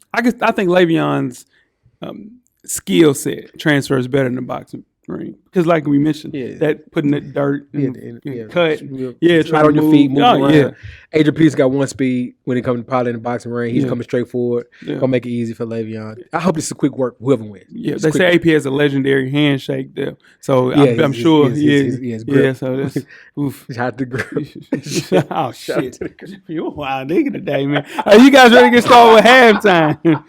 [SPEAKER 1] I think Le'Veon's skill set transfers better than the boxing ring because, like we mentioned,
[SPEAKER 2] Yeah.
[SPEAKER 1] that putting the dirt and, cut,
[SPEAKER 2] Right
[SPEAKER 1] trying
[SPEAKER 2] on
[SPEAKER 1] to
[SPEAKER 2] your
[SPEAKER 1] move.
[SPEAKER 2] feet, moving
[SPEAKER 1] Oh,
[SPEAKER 2] around.
[SPEAKER 1] yeah.
[SPEAKER 2] Adrian Peterson got one speed when it comes to piloting the boxing ring. He's
[SPEAKER 1] Yeah.
[SPEAKER 2] coming straight forward.
[SPEAKER 1] Yeah.
[SPEAKER 2] Gonna make it easy for Le'Veon. I hope this is a quick work. Whoever wins.
[SPEAKER 1] Yeah,
[SPEAKER 2] It's
[SPEAKER 1] they
[SPEAKER 2] quick
[SPEAKER 1] say
[SPEAKER 2] work.
[SPEAKER 1] AP has a legendary handshake there, so
[SPEAKER 2] Yeah,
[SPEAKER 1] I'm sure he is.
[SPEAKER 2] his
[SPEAKER 1] Yeah,
[SPEAKER 2] grip.
[SPEAKER 1] so that's oof.
[SPEAKER 2] He's hot to grip.
[SPEAKER 1] Oh shit! You a wild nigga today, man. You guys ready to get started with halftime?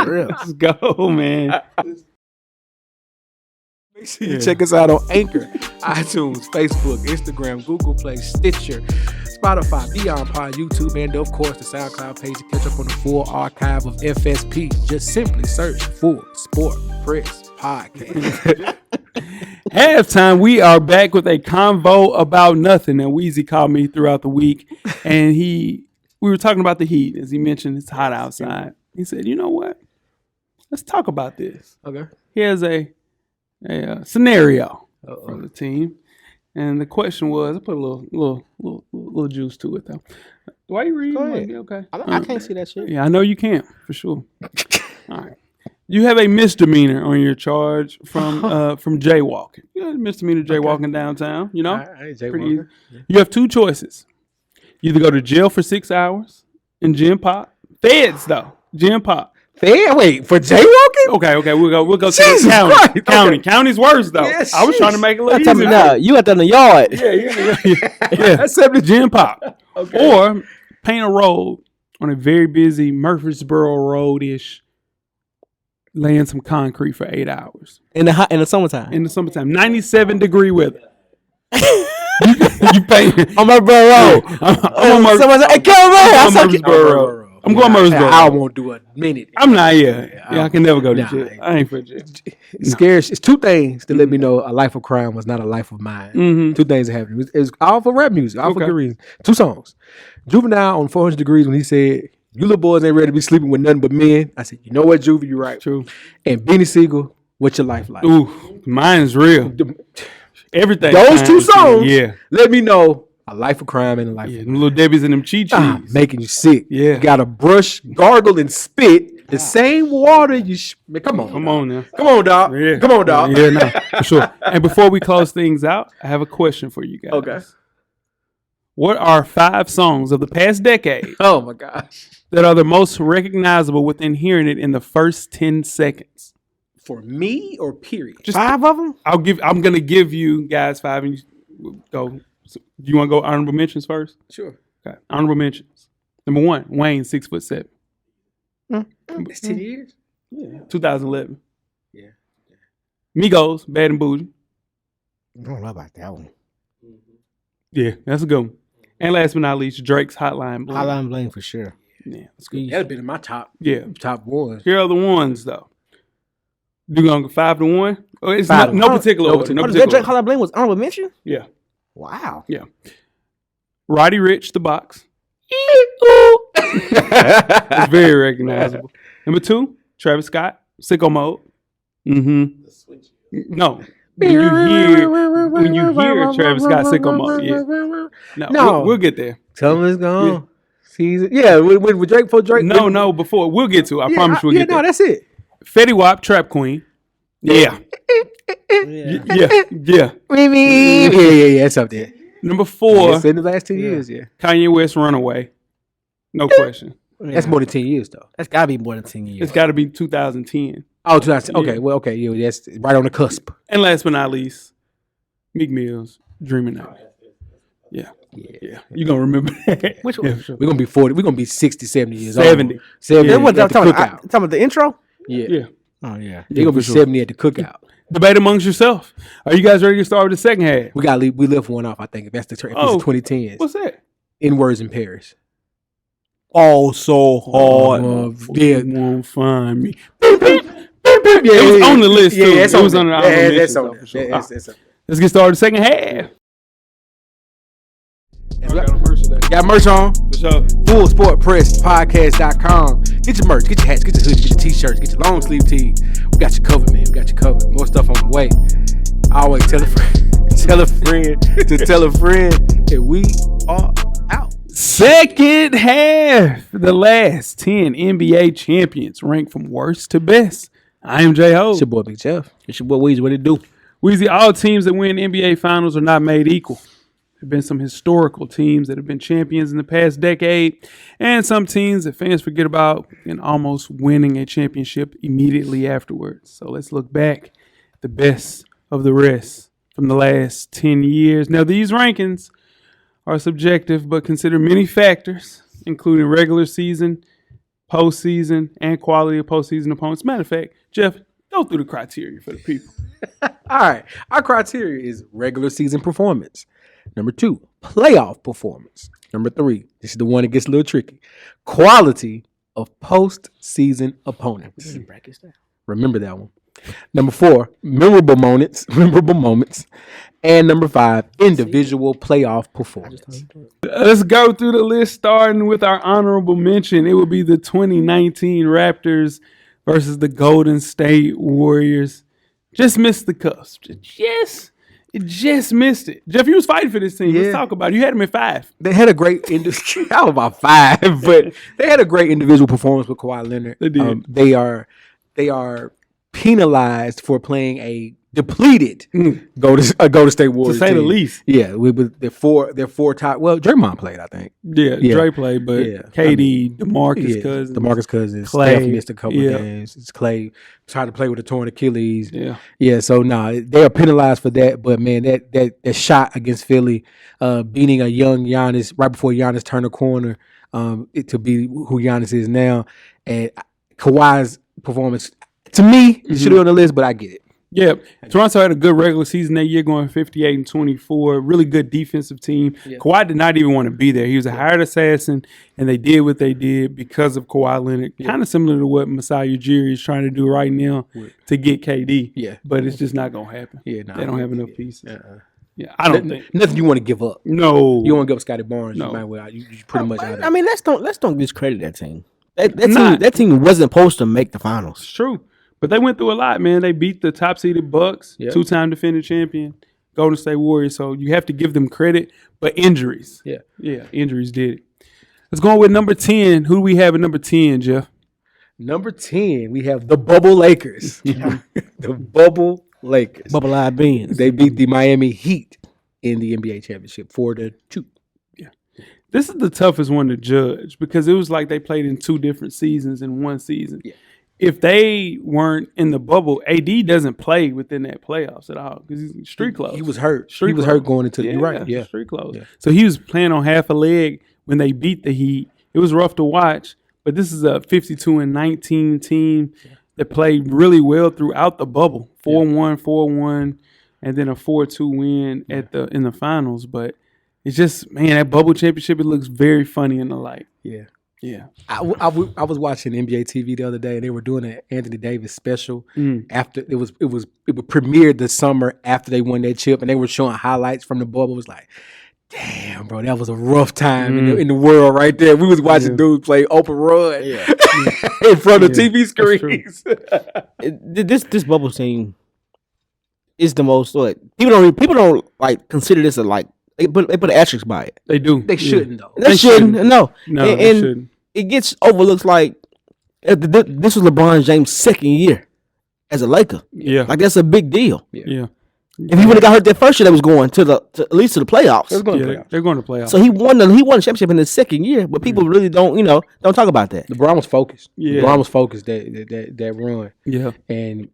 [SPEAKER 3] For real.
[SPEAKER 1] Let's go, man.
[SPEAKER 2] Make sure you check us out on Anchor, iTunes, Facebook, Instagram, Google Play, Stitcher, Spotify, Beyond Pod, YouTube, and of course the SoundCloud page to catch up on the full archive of FSP. Just simply search for Sport Press Podcast.
[SPEAKER 1] Halftime, we are back with a convo about nothing. And Weezy called me throughout the week, and we were talking about the heat. As he mentioned, it's hot outside. He said, "You know what? Let's talk about this."
[SPEAKER 2] Okay.
[SPEAKER 1] He has a scenario for the team, and the question was, I put a little juice to it though. Why you reading?
[SPEAKER 3] Go ahead.
[SPEAKER 1] Okay.
[SPEAKER 3] I can't see that shit.
[SPEAKER 1] Yeah, I know you can't for sure. All right. You have a misdemeanor on your charge from jaywalking. You have a misdemeanor jaywalking downtown. You know,
[SPEAKER 2] I ain't
[SPEAKER 1] pretty
[SPEAKER 2] jaywalking.
[SPEAKER 1] easy. You have two choices. You either go to jail for 6 hours and gym pop. Feds though, gym pop.
[SPEAKER 2] Wait, for jaywalking?
[SPEAKER 1] Okay, we'll go to
[SPEAKER 2] Jesus
[SPEAKER 1] the county.
[SPEAKER 2] Christ,
[SPEAKER 1] County.
[SPEAKER 2] okay.
[SPEAKER 1] County's worse though.
[SPEAKER 2] Yeah,
[SPEAKER 1] I was trying to make it look easy.
[SPEAKER 3] No, you out there in the yard.
[SPEAKER 1] Yeah. Except the gym pop. Or paint a road on a very busy Murfreesboro road-ish, laying some concrete for 8 hours.
[SPEAKER 3] In the summertime.
[SPEAKER 1] In the summertime. 97-degree weather. you paint
[SPEAKER 3] On Murfreesboro Road.
[SPEAKER 1] I'm on
[SPEAKER 3] Someone said, hey,
[SPEAKER 1] Murfreesboro Road. I'm going Murfreesboro.
[SPEAKER 2] I won't do a minute.
[SPEAKER 1] I'm not here. Yeah, I can never go to jail. I ain't for jail.
[SPEAKER 2] It's two things to let me know a life of crime was not a life of mine.
[SPEAKER 1] Mm-hmm.
[SPEAKER 2] Two things that happened. It was all for rap music, all for good reason. 2 songs. Juvenile on 400 Degrees when he said, "You little boys ain't ready to be sleeping with nothing but men." I said, "You know what, Juvie, you're right."
[SPEAKER 1] True.
[SPEAKER 2] And Beanie Siegel, "What's your life like?"
[SPEAKER 1] Ooh, mine's real. Everything.
[SPEAKER 2] Those 2 songs,
[SPEAKER 1] Yeah.
[SPEAKER 2] let me know a life of crime and a life
[SPEAKER 1] Yeah,
[SPEAKER 2] of
[SPEAKER 1] them little Debbie's and them cheat cheese.
[SPEAKER 2] making you sick.
[SPEAKER 1] Yeah.
[SPEAKER 2] You got to brush, gargle, and spit the same water you. Man, come on,
[SPEAKER 1] Come on now.
[SPEAKER 2] come on, dog.
[SPEAKER 1] Yeah.
[SPEAKER 2] Come on, dog.
[SPEAKER 1] Yeah, no, for sure. And before we close things out, I have a question for you guys.
[SPEAKER 2] Okay.
[SPEAKER 1] What are 5 songs of the past decade
[SPEAKER 2] Oh my gosh.
[SPEAKER 1] that are the most recognizable within hearing it in the first 10 seconds?
[SPEAKER 2] For me or period?
[SPEAKER 1] Just
[SPEAKER 3] 5 of them?
[SPEAKER 1] I'm gonna give you guys 5 and you go. So, do you want to go honorable mentions first?
[SPEAKER 2] Sure.
[SPEAKER 1] Okay. Honorable mentions. Number 1, Wayne, 6'7".
[SPEAKER 2] That's 10 years.
[SPEAKER 1] 2011.
[SPEAKER 2] Yeah.
[SPEAKER 1] Migos, Bad and Bougie.
[SPEAKER 3] I don't know about that one.
[SPEAKER 1] Yeah, that's a good one. And last but not least, Drake's Hotline Bling.
[SPEAKER 3] Hotline Bling for sure.
[SPEAKER 1] Yeah, that's good.
[SPEAKER 2] That'd have been in my top ones.
[SPEAKER 1] Here are the ones though. You gonna go 5 to 1? Oh, it's
[SPEAKER 2] 5 to
[SPEAKER 1] no
[SPEAKER 2] 1.
[SPEAKER 1] particular order. No
[SPEAKER 3] That
[SPEAKER 1] particular
[SPEAKER 3] Drake
[SPEAKER 1] order.
[SPEAKER 3] Hotline Bling was honorable mention?
[SPEAKER 1] Yeah,
[SPEAKER 3] Wow.
[SPEAKER 1] yeah. Roddy Ricch, The Box. It's very recognizable. Number 2, Travis Scott, Sicko Mode. Mm-hmm. No. When you hear Travis Scott, Sicko Mode, yeah. No. We'll get there.
[SPEAKER 2] Tell him it's gone. Yeah, with Drake for Drake.
[SPEAKER 1] No, before. We'll get to it. I promise we'll get there.
[SPEAKER 2] No, that's it.
[SPEAKER 1] Fetty Wap, Trap Queen. Yeah. Yeah.
[SPEAKER 2] Yeah, it's up there.
[SPEAKER 1] Number 4,
[SPEAKER 2] It's in the last 2 years, yeah.
[SPEAKER 1] Kanye West, Runaway. No question.
[SPEAKER 2] That's more than 10 years, though.
[SPEAKER 3] That's got to be more than 10 years.
[SPEAKER 1] It's got to be 2010.
[SPEAKER 2] Oh, 2000. Okay,
[SPEAKER 1] Yeah.
[SPEAKER 2] well, okay, yeah, that's right on the cusp.
[SPEAKER 1] And last but not least, Meek Mill's Dreaming Out. Yeah. You're going to remember that.
[SPEAKER 3] Which one?
[SPEAKER 1] Yeah, for sure.
[SPEAKER 2] We're going to be 40. We're going to be 60, 70 years
[SPEAKER 1] 70.
[SPEAKER 2] old. 70
[SPEAKER 1] Yeah,
[SPEAKER 3] What,
[SPEAKER 2] at the
[SPEAKER 3] talking
[SPEAKER 2] cookout.
[SPEAKER 3] about the intro?
[SPEAKER 2] Yeah.
[SPEAKER 1] Yeah.
[SPEAKER 3] Oh, yeah.
[SPEAKER 2] You're going to be 70 at the cookout.
[SPEAKER 1] Debate amongst yourself. Are you guys ready to start with the second half?
[SPEAKER 2] We left one off, I think, if that's the term. If it's 2010s.
[SPEAKER 1] What's that?
[SPEAKER 2] N-words in Paris.
[SPEAKER 3] Oh, so hard.
[SPEAKER 2] Yeah.
[SPEAKER 1] You won't find me.
[SPEAKER 2] Yeah,
[SPEAKER 1] It was on the list, too.
[SPEAKER 2] Yeah, it's
[SPEAKER 1] It was
[SPEAKER 2] on
[SPEAKER 1] on the
[SPEAKER 2] there.
[SPEAKER 1] honorable
[SPEAKER 2] Yeah,
[SPEAKER 1] mentions,
[SPEAKER 2] that's on
[SPEAKER 1] though,
[SPEAKER 2] there.
[SPEAKER 1] for sure.
[SPEAKER 2] Yeah, that's on
[SPEAKER 1] Let's get started with the second half.
[SPEAKER 2] Got merch on.
[SPEAKER 1] For sure.
[SPEAKER 2] FullSportPressPodcast.com. Get your merch, get your hats, get your hoodies, get your t-shirts, get your long sleeve tees. We got you covered, man. We got you covered. More stuff on the way. Always tell a friend, tell a friend to tell a friend that we are out.
[SPEAKER 1] Second half. The last 10 NBA champions ranked from worst to best. I am J-Ho.
[SPEAKER 2] It's your boy Big Jeff.
[SPEAKER 3] It's your boy Weezy. What it do?
[SPEAKER 1] Weezy, all teams that win NBA finals are not made equal. There have been some historical teams that have been champions in the past decade, and some teams that fans forget about and almost winning a championship immediately afterwards. So let's look back at the best of the rest from the last 10 years. Now, these rankings are subjective, but consider many factors, including regular season, postseason, and quality of postseason opponents. Matter of fact, Jeff, go through the criteria for the people.
[SPEAKER 2] All right. Our criteria is regular season performance. Number 2, playoff performance. Number 3, this is the one that gets a little tricky. Quality of postseason opponents. Remember that one. Number 4, memorable moments. And number 5, individual playoff performance.
[SPEAKER 1] Let's go through the list, starting with our honorable mention. It would be the 2019 Raptors versus the Golden State Warriors. Just missed the cusp. Just missed it. Jeff, you was fighting for this team.
[SPEAKER 2] Yeah.
[SPEAKER 1] Let's talk about it. You had them at 5.
[SPEAKER 2] They had a great I was about 5, but they had a great individual performance with Kawhi Leonard.
[SPEAKER 1] They did.
[SPEAKER 2] They are penalized for playing a depleted Golden State Warriors,
[SPEAKER 1] to say the
[SPEAKER 2] team.
[SPEAKER 1] least.
[SPEAKER 2] Yeah, with their four top. Well, Draymond played, I think.
[SPEAKER 1] Yeah, Dre played, but KD, DeMarcus Cousins,
[SPEAKER 2] DeMarcus Cousins,
[SPEAKER 1] Clay,
[SPEAKER 2] Steph missed a couple games. It's Clay tried to play with a torn Achilles.
[SPEAKER 1] Yeah.
[SPEAKER 2] So they are penalized for that. But man, that shot against Philly, beating a young Giannis right before Giannis turned the corner, to be who Giannis is now, and Kawhi's performance to me should be on the list, but I get it.
[SPEAKER 1] Yeah, Toronto had a good regular season that year, going 58-24. Really good defensive team. Yeah. Kawhi did not even want to be there. He was a hired assassin, and they did what they did because of Kawhi Leonard. Yeah. Kind of similar to what Masai Ujiri is trying to do right now to get KD. Yeah, but it's just not gonna happen. Yeah, they don't have enough pieces. Yeah, I don't think
[SPEAKER 2] nothing you want to give up.
[SPEAKER 1] No,
[SPEAKER 2] you want to give up Scotty Barnes. No, you pretty much.
[SPEAKER 3] I mean, let's don't discredit that team. That team wasn't supposed to make the finals.
[SPEAKER 1] It's true. But they went through a lot, man. They beat the top-seeded Bucks, two-time defending champion, Golden State Warriors. So you have to give them credit. But injuries. Yeah, injuries did it. Let's go on with number 10. Who do we have at number 10, Jeff?
[SPEAKER 2] Number 10, we have the Bubble Lakers. The Bubble Lakers.
[SPEAKER 3] Bubble-eyed beans.
[SPEAKER 2] They beat the Miami Heat in the NBA championship 4-2.
[SPEAKER 1] Yeah. This is the toughest one to judge because it was like they played in two different seasons in one season. Yeah. If they weren't in the bubble, AD doesn't play within that playoffs at all because he's street clothes.
[SPEAKER 2] He was hurt. He was hurt going into the right. Yeah,
[SPEAKER 1] street clothes. Yeah. So he was playing on half a leg when they beat the Heat. It was rough to watch, but this is a 52-19 team that played really well throughout the bubble. 4-1, 4-1, and then a 4-2 win in the finals. But it's just, man, that bubble championship, it looks very funny in the light.
[SPEAKER 2] Yeah. Yeah, I was watching NBA TV the other day, and they were doing an Anthony Davis special after it premiered the summer after they won that chip, and they were showing highlights from the bubble. It was like, damn, bro, that was a rough time in the world right there. We was watching dudes play open run in front of TV screens.
[SPEAKER 3] This bubble team is the most people don't like consider this they put an asterisk by it.
[SPEAKER 1] They do.
[SPEAKER 2] They shouldn't though.
[SPEAKER 3] They shouldn't. No,
[SPEAKER 1] they shouldn't.
[SPEAKER 3] It gets overlooked like this was LeBron James' second year as a Laker.
[SPEAKER 1] Yeah,
[SPEAKER 3] like that's a big deal.
[SPEAKER 1] Yeah.
[SPEAKER 3] If he would have got hurt that first year, they was going to at least to the playoffs.
[SPEAKER 1] They're going to playoffs.
[SPEAKER 3] So he won the championship in his second year, but people really don't talk about that.
[SPEAKER 2] LeBron was focused. Yeah, LeBron was focused that run. Yeah, and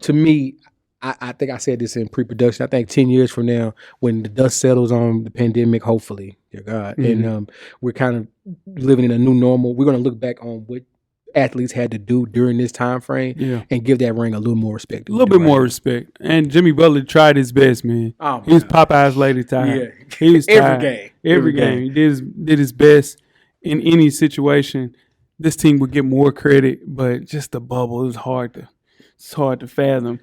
[SPEAKER 2] to me, I think I said this in pre-production. I think 10 years from now, when the dust settles on the pandemic, hopefully, dear God, and we're kind of living in a new normal, we're going to look back on what athletes had to do during this time frame and give that ring a little more respect.
[SPEAKER 1] A little bit more respect. And Jimmy Butler tried his best, man. Oh, he was Popeye's lady tired. Yeah. He was tired. Every game. He did his best in any situation. This team would get more credit, but just the bubble is hard to fathom.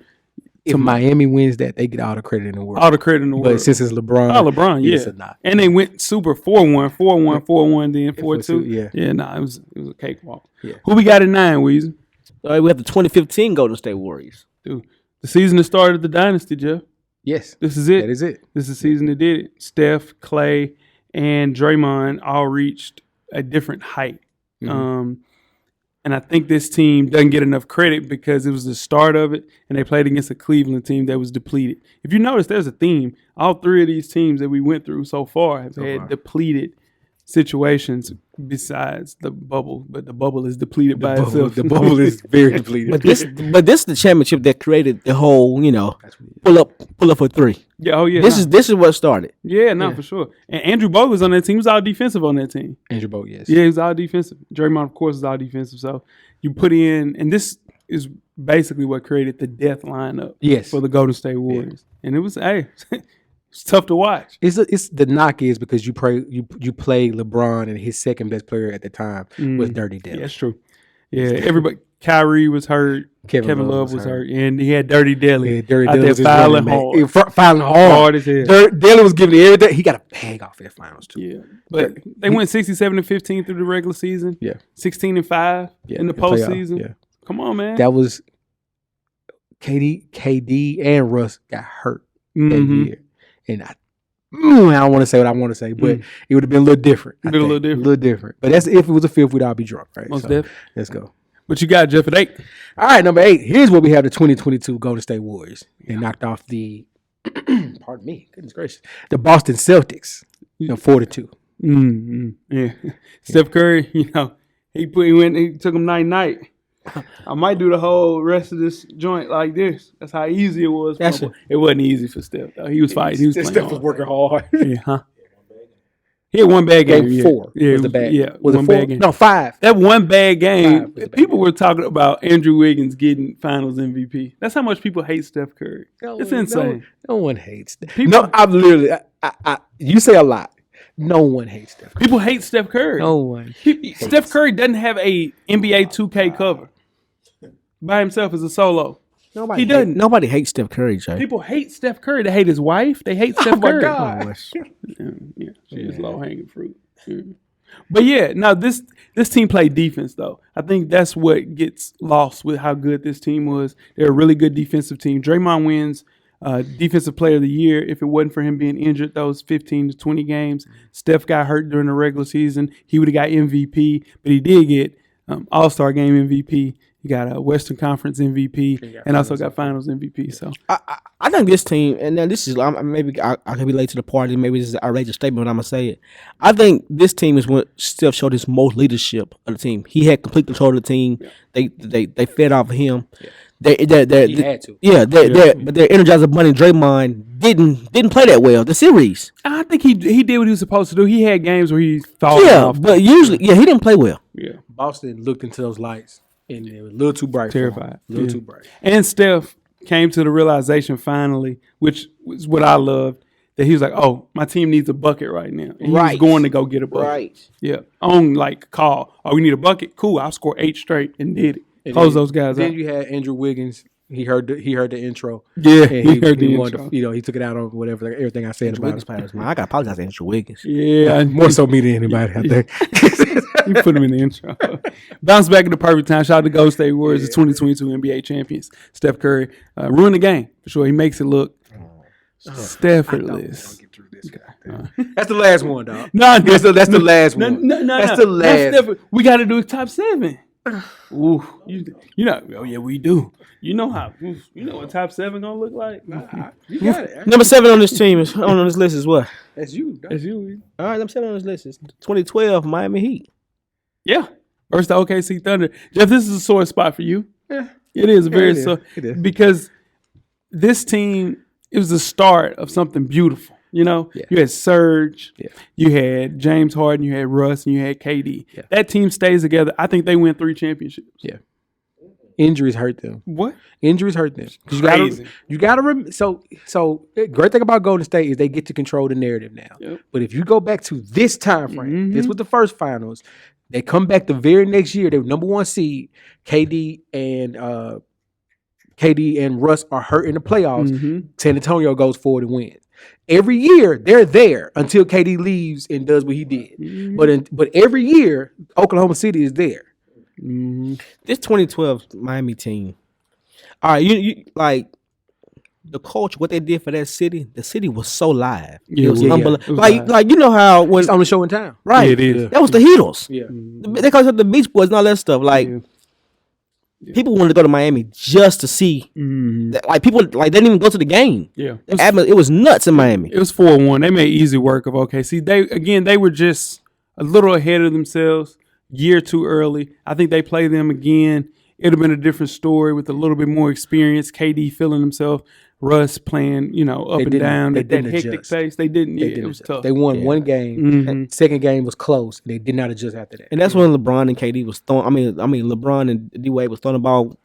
[SPEAKER 2] If Miami wins that, they get all the credit in the world.
[SPEAKER 1] All the credit in the world.
[SPEAKER 2] But since it's LeBron.
[SPEAKER 1] Oh, LeBron, yeah. And they went super 4-1, 4-1, 4-1, then 4-2. Yeah, it was a cakewalk. Yeah. Who we got at 9, Weezy?
[SPEAKER 3] All right, we have the 2015 Golden State Warriors.
[SPEAKER 1] Dude, the season that started the dynasty, Jeff.
[SPEAKER 2] Yes.
[SPEAKER 1] This is it.
[SPEAKER 2] That is it.
[SPEAKER 1] This is the season that did it. Steph, Clay, and Draymond all reached a different height. And I think this team doesn't get enough credit because it was the start of it, and they played against a Cleveland team that was depleted. If you notice, there's a theme. All three of these teams that we went through so far have had depleted situations besides the bubble, but the bubble is depleted by itself.
[SPEAKER 2] The bubble is very depleted.
[SPEAKER 3] But this is the championship that created the whole, pull up for three.
[SPEAKER 1] Yeah, oh yeah.
[SPEAKER 3] This is what started.
[SPEAKER 1] Yeah, for sure. And Andrew Bogut was on that team. He was all defensive on that team.
[SPEAKER 2] Andrew Bogut, yes.
[SPEAKER 1] Yeah, he was all defensive. Draymond, of course, is all defensive. So you put in, and this is basically what created the death lineup for the Golden State Warriors. Yeah. And it was, it's tough to watch.
[SPEAKER 2] It's the knock is because you play LeBron and his second best player at the time was Dirty Deli.
[SPEAKER 1] Yeah, that's true. Yeah, everybody. Kyrie was hurt. Kevin Love was hurt, and he had Dirty Deli.
[SPEAKER 2] Yeah, Dirty Deli was
[SPEAKER 1] filing hard.
[SPEAKER 2] Filing hard as hell. Deli was giving everything. He got a bag off at finals too.
[SPEAKER 1] Yeah, but they went 67-15 through the regular season. Yeah, 16-5 in the postseason. Yeah. Come on, man.
[SPEAKER 2] That was KD and Russ got hurt that year. And I don't want to say what I want to say, but it would have been a little different.
[SPEAKER 1] A little different.
[SPEAKER 2] But that's if it was a fifth, we'd all be drunk, right?
[SPEAKER 1] Most definitely.
[SPEAKER 2] Let's go.
[SPEAKER 1] What you got, Jeff, at 8?
[SPEAKER 2] All right, number 8. Here's what we have: the 2022 Golden State Warriors. They knocked off the, pardon me, goodness gracious, the Boston Celtics. 4-2.
[SPEAKER 1] Yeah, Steph Curry. He took him night. I might do the whole rest of this joint like this. That's how easy it was. It wasn't easy for Steph though. He was fighting. He was playing
[SPEAKER 2] Steph
[SPEAKER 1] hard.
[SPEAKER 2] was working hard.
[SPEAKER 1] Yeah, huh? He had one bad game.
[SPEAKER 2] Game 4 was the bad.
[SPEAKER 1] Yeah,
[SPEAKER 2] was
[SPEAKER 1] one
[SPEAKER 2] it 4?
[SPEAKER 1] bad game.
[SPEAKER 2] No, 5.
[SPEAKER 1] That one bad game. People
[SPEAKER 2] game.
[SPEAKER 1] were talking about Andrew Wiggins getting Finals MVP. That's how much people hate Steph Curry. It's insane.
[SPEAKER 2] No one hates Steph. No, I'm literally. You say a lot. No one hates Steph Curry.
[SPEAKER 1] People hate Steph Curry.
[SPEAKER 2] No one.
[SPEAKER 1] Steph Curry doesn't have a NBA 2K cover by himself as a solo. He doesn't.
[SPEAKER 3] Nobody hates Steph Curry, Jay.
[SPEAKER 1] People hate Steph Curry. They hate his wife. They hate Steph Curry.
[SPEAKER 2] God.
[SPEAKER 1] Yeah, she's low hanging fruit. But yeah, now this team played defense though. I think that's what gets lost with how good this team was. They're a really good defensive team. Draymond wins Defensive Player of the Year if it wasn't for him being injured those 15 to 20 games. Steph got hurt during the regular season. He would have got MVP, but he did get All-Star Game MVP. He got a Western Conference MVP and also got Finals MVP. So
[SPEAKER 3] I think this team, and then this is maybe I could be late to the party. Maybe this is an outrageous statement, but I'm gonna say it. I think this team is what Steph showed his most leadership of the team. He had complete control of the team. Yeah. They fed off of him. Yeah. He had to. Yeah, but their Energizer Bunny Draymond didn't play that well. The series.
[SPEAKER 1] I think he did what he was supposed to do. He had games where he thought off.
[SPEAKER 3] But usually, he didn't play well.
[SPEAKER 1] Yeah,
[SPEAKER 2] Boston looked into those lights. And it was a little too bright.
[SPEAKER 1] Terrified.
[SPEAKER 2] A little too bright.
[SPEAKER 1] And Steph came to the realization finally, which was what I loved, that he was like, oh, my team needs a bucket right now. And he was going to go get a bucket. Right. Yeah. On call. Oh, we need a bucket? Cool. I'll score 8 straight and did it. Close those guys out.
[SPEAKER 2] Then you had Andrew Wiggins. He heard the intro.
[SPEAKER 1] Yeah, he heard the intro.
[SPEAKER 2] He took it out on whatever, everything I said about him.
[SPEAKER 3] I got to apologize to Andrew Wiggins.
[SPEAKER 1] Yeah.
[SPEAKER 2] More so me than anybody, I think.
[SPEAKER 1] You put him in the intro. Bounce back at the perfect time. Shout out to Golden State Warriors, the 2022 NBA champions. Steph Curry ruined the game for sure. He makes it look effortless.
[SPEAKER 2] That's the last one, dog.
[SPEAKER 1] That's
[SPEAKER 2] the last one.
[SPEAKER 1] No,
[SPEAKER 2] that's the last.
[SPEAKER 1] We got to do top 7. Ooh, we do. You know what top 7 gonna look like.
[SPEAKER 2] You got it.
[SPEAKER 3] Number 7 on this team on this list is what?
[SPEAKER 2] That's you.
[SPEAKER 1] That's you.
[SPEAKER 3] All right, number 7 on this list is 2012 Miami Heat.
[SPEAKER 1] Yeah, versus the OKC Thunder. Jeff, this is a sore spot for you.
[SPEAKER 2] Yeah,
[SPEAKER 1] it is very
[SPEAKER 2] sore.
[SPEAKER 1] Because this team, it was the start of something beautiful. You had Serge, you had James Harden, you had Russ, and you had KD. Yeah. That team stays together. I think they win 3 championships.
[SPEAKER 2] Yeah. Injuries hurt them.
[SPEAKER 1] What?
[SPEAKER 2] Injuries hurt them.
[SPEAKER 1] Crazy.
[SPEAKER 2] You got to so great thing about Golden State is they get to control the narrative now. Yep. But if you go back to this time frame, this was the first finals. They come back the very next year. They were number 1 seed. KD and Russ are hurt in the playoffs. Mm-hmm. San Antonio goes forward and wins. Every year they're there until KD leaves and does what he did. Mm-hmm. But every year Oklahoma City is there.
[SPEAKER 3] Mm-hmm. This 2012 Miami team. All right, you like the culture, what they did for that city. The city was so live. Yeah, it was unbelievable. Like you know how when
[SPEAKER 2] it's on the show in town,
[SPEAKER 3] right?
[SPEAKER 1] Yeah, it is.
[SPEAKER 3] That was the Heatles.
[SPEAKER 2] Yeah,
[SPEAKER 3] they called it the Beach Boys and all that stuff. Like people wanted to go to Miami just to see. Like people they didn't even go to the game.
[SPEAKER 1] Yeah,
[SPEAKER 3] it was nuts in Miami.
[SPEAKER 1] It was 4-1. They made easy work of OKC. They were just a little ahead of themselves. Year too early. I think they play them again. It would have been a different story with a little bit more experience. KD feeling himself. Russ playing, up and down at that hectic pace. They didn't. It was tough.
[SPEAKER 2] They won one game. Mm-hmm. Second game was close. They did not adjust after that.
[SPEAKER 3] And that's when LeBron and KD was throwing. I mean, LeBron and D-Wade was throwing the ball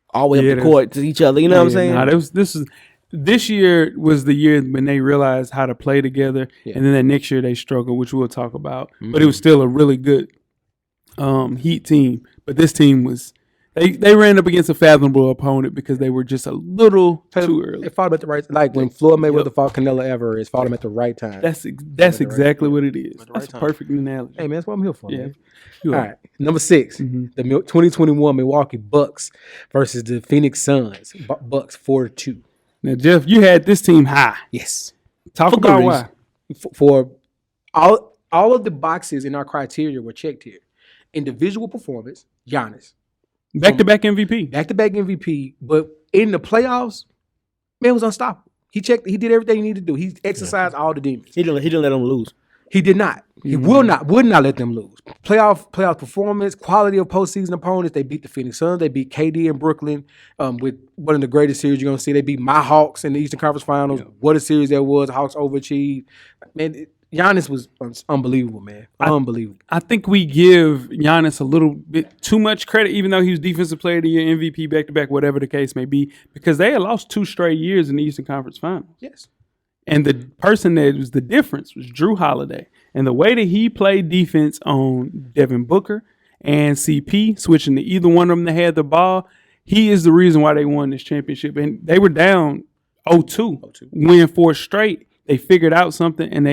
[SPEAKER 3] all the way up the court to each other. You know what I'm saying? This year was the year when they realized how to play together, and then that next year they struggled, which we'll talk about. Mm-hmm. But it was still a really good Heat team. But this team was. They ran up against a fathomable opponent because they were just a little too early.
[SPEAKER 2] They fought him at the right time. Like when Floyd Mayweather fought Canelo Alvarez, fought him at the right time.
[SPEAKER 1] That's exactly what it is. That's a perfect analogy.
[SPEAKER 2] Hey, man, that's what I'm here for, man. All right. Number 6, the 2021 Milwaukee Bucks versus the Phoenix Suns. Bucks 4-2.
[SPEAKER 1] Now, Jeff, you had this team high.
[SPEAKER 2] Yes.
[SPEAKER 1] Talk about why.
[SPEAKER 2] For all of the boxes in our criteria were checked here. Individual performance, Giannis.
[SPEAKER 1] Back-to-back MVP.
[SPEAKER 2] Back-to-back MVP. But in the playoffs, man was unstoppable. He did everything he needed to do. He exercised all the demons.
[SPEAKER 3] He didn't let them lose.
[SPEAKER 2] He did not. He would not let them lose. Playoff performance, quality of postseason opponents. They beat the Phoenix Suns. They beat KD in Brooklyn with one of the greatest series you're gonna see. They beat my Hawks in the Eastern Conference Finals. Yeah. What a series that was. Hawks overachieved. Man, Giannis was unbelievable, man. Unbelievable.
[SPEAKER 1] I think we give Giannis a little bit too much credit, even though he was Defensive Player of the Year, MVP, back-to-back, whatever the case may be, because they had lost 2 straight years in the Eastern Conference Finals.
[SPEAKER 2] Yes.
[SPEAKER 1] And the person that was the difference was Drew Holiday. And the way that he played defense on Devin Booker and CP, switching to either one of them that had the ball, he is the reason why they won this championship. And they were down 0-2, win 4 straight. They figured out something, and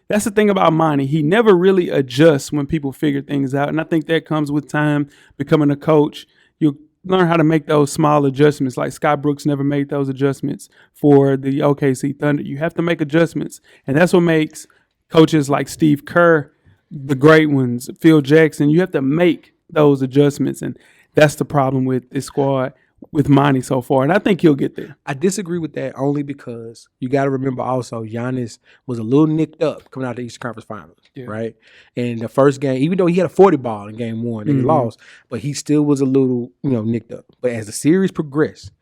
[SPEAKER 1] that's the thing about Monty. He never really adjusts when people figure things out. And I think that comes with time, becoming a coach. You learn how to make those small adjustments. Like Scott Brooks never made those adjustments for the OKC Thunder. You have to make adjustments. And that's what makes coaches like Steve Kerr, the great ones, Phil Jackson. You have to make those adjustments. And that's the problem with this squad with Monty so far. And I think he'll get there.
[SPEAKER 2] I disagree with that only because you got to remember also Giannis was a little nicked up coming out of the Eastern Conference Finals, right? And the first game, even though he had a 40 ball in game 1 and he lost, but he still was a little, nicked up. But as the series progressed,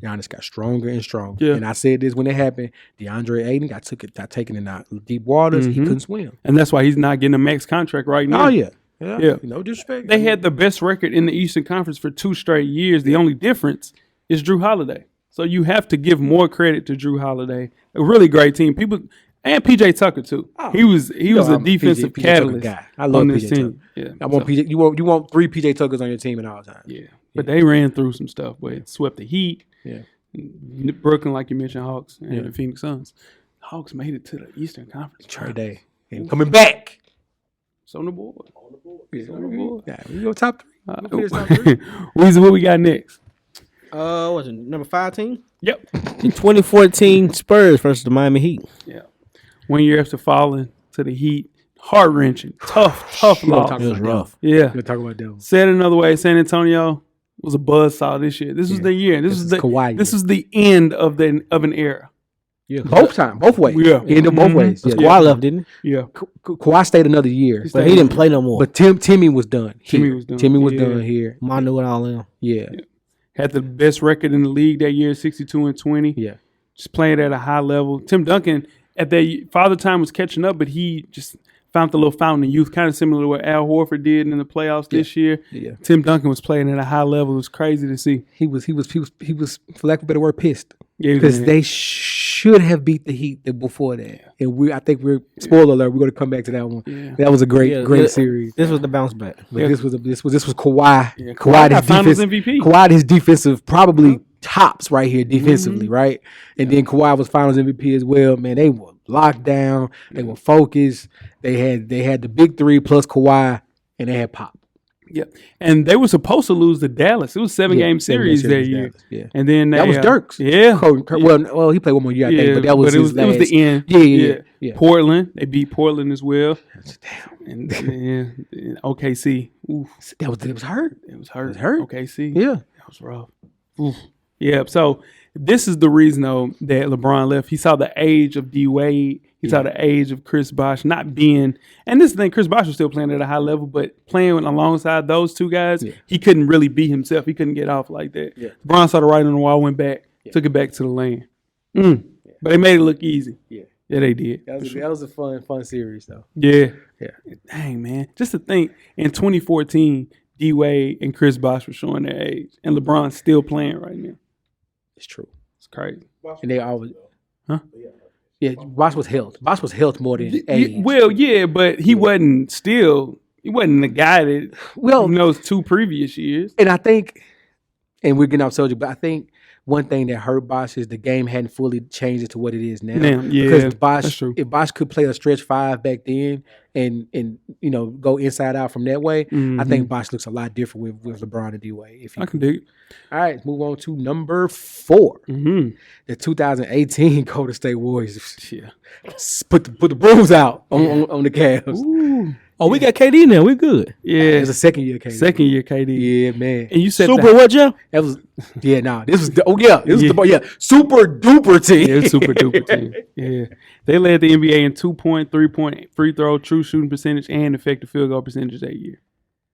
[SPEAKER 2] Giannis got stronger and stronger. Yeah. And I said this when it happened, DeAndre Ayton got taken in deep waters. He couldn't swim.
[SPEAKER 1] And that's why he's not getting a max contract right now.
[SPEAKER 2] Oh, yeah. Yeah. No disrespect.
[SPEAKER 1] They had the best record in the Eastern Conference for 2 straight years. The only difference is Drew Holiday. So you have to give more credit to Drew Holiday. A really great team. People and PJ Tucker too. Oh, he was a defensive catalyst guy.
[SPEAKER 2] I love
[SPEAKER 1] on
[SPEAKER 2] this
[SPEAKER 1] PJ team.
[SPEAKER 2] Tucker. Yeah. I want PJ. You want 3 PJ Tuckers on your team at all times.
[SPEAKER 1] Yeah. But they ran through some stuff, but it swept the Heat. Yeah. Brooklyn, like you mentioned, Hawks and the Phoenix Suns. The Hawks made it to the Eastern Conference.
[SPEAKER 2] Trey Day. And coming back.
[SPEAKER 1] It's on the board.
[SPEAKER 2] Yeah, we go top 3.
[SPEAKER 1] Weezy, what we got next?
[SPEAKER 3] What's it, number 5 team?
[SPEAKER 1] Yep.
[SPEAKER 3] The 2014 Spurs versus the Miami Heat.
[SPEAKER 1] Yeah. 1 year after falling to the Heat. Heart-wrenching. Tough loss.
[SPEAKER 3] It was rough.
[SPEAKER 1] Yeah.
[SPEAKER 2] We'll talk about that one.
[SPEAKER 1] Said another way, San Antonio was a buzzsaw this year. This was the year. This was the end of an era.
[SPEAKER 2] Yeah. Both ways. Yeah. End up both ways.
[SPEAKER 3] Yeah. Kawhi left, didn't
[SPEAKER 1] he? Yeah.
[SPEAKER 2] Kawhi stayed another year.
[SPEAKER 3] But he didn't play no more.
[SPEAKER 2] But Timmy was done. Timmy was done here.
[SPEAKER 3] Manu and all them.
[SPEAKER 2] Yeah.
[SPEAKER 1] Had the best record in the league that year, 62-20.
[SPEAKER 2] Yeah.
[SPEAKER 1] Just playing at a high level. Tim Duncan, at that Father Time, was catching up, but he just found the little fountain of youth, kind of similar to what Al Horford did in the playoffs this year. Yeah. Tim Duncan was playing at a high level. It was crazy to see.
[SPEAKER 2] He was, for lack of a better word, pissed. Because they should have beat the Heat before that. And I think spoiler alert, we're going to come back to that one. Yeah. That was a great series.
[SPEAKER 3] This was the bounce back.
[SPEAKER 2] But this was Kawhi.
[SPEAKER 1] Yeah, Kawhi Finals MVP.
[SPEAKER 2] Kawhi his defensive probably tops right here defensively, right? And then Kawhi was Finals MVP as well. Man, they were locked down. They were focused. They had the big 3 plus Kawhi, and they had Pop.
[SPEAKER 1] Yeah, and they were supposed to lose to Dallas. It was 7-game series that year.
[SPEAKER 2] Yeah,
[SPEAKER 1] and then
[SPEAKER 2] that was Dirk's.
[SPEAKER 1] Yeah,
[SPEAKER 2] well, he played one more year, I think, but that was
[SPEAKER 1] it was the end. Yeah. Portland, they beat Portland as well. And OKC. Oof.
[SPEAKER 2] It was hurt.
[SPEAKER 1] It was hurt. OKC.
[SPEAKER 2] Yeah,
[SPEAKER 1] that was rough. Oof. Yeah. So this is the reason though that LeBron left. He saw the age of D Wade. He saw the age of Chris Bosh not being, and this is the thing, Chris Bosh was still playing at a high level, but playing alongside those 2 guys, he couldn't really be himself. He couldn't get off like that. Yeah. LeBron saw the writing on the wall, went back, took it back to the lane. But they made it look easy. Yeah, they did.
[SPEAKER 2] That was a fun series though.
[SPEAKER 1] Yeah. Dang, man. Just to think, in 2014, D Wade and Chris Bosh were showing their age, and LeBron's still playing right now.
[SPEAKER 2] It's true.
[SPEAKER 1] It's crazy.
[SPEAKER 2] And they always, Yeah, Bosh was health more than age.
[SPEAKER 1] Well, yeah, but he wasn't the guy that knows 2 previous years.
[SPEAKER 2] And I think, and we're getting off subject, but I think one thing that hurt Bosh is the game hadn't fully changed it to what it is now. Because if Bosh could play a stretch 5 back then and go inside out from that way, I think Bosh looks a lot different with LeBron and D-Wade.
[SPEAKER 1] I can dig it.
[SPEAKER 2] All right, let's move on to number 4. The 2018 Golden State Warriors. Yeah. Put the brooms out on the Cavs.
[SPEAKER 3] Oh, we got KD now. We good.
[SPEAKER 1] Yeah,
[SPEAKER 2] It's a second year KD.
[SPEAKER 1] second year KD.
[SPEAKER 2] Yeah, man.
[SPEAKER 1] And you said
[SPEAKER 3] Super what, Joe?
[SPEAKER 2] That was this was super duper team.
[SPEAKER 1] Yeah, it's super duper team. Yeah, they led the NBA in 2-point, 3-point free throw, true shooting percentage, and effective field goal percentage that year.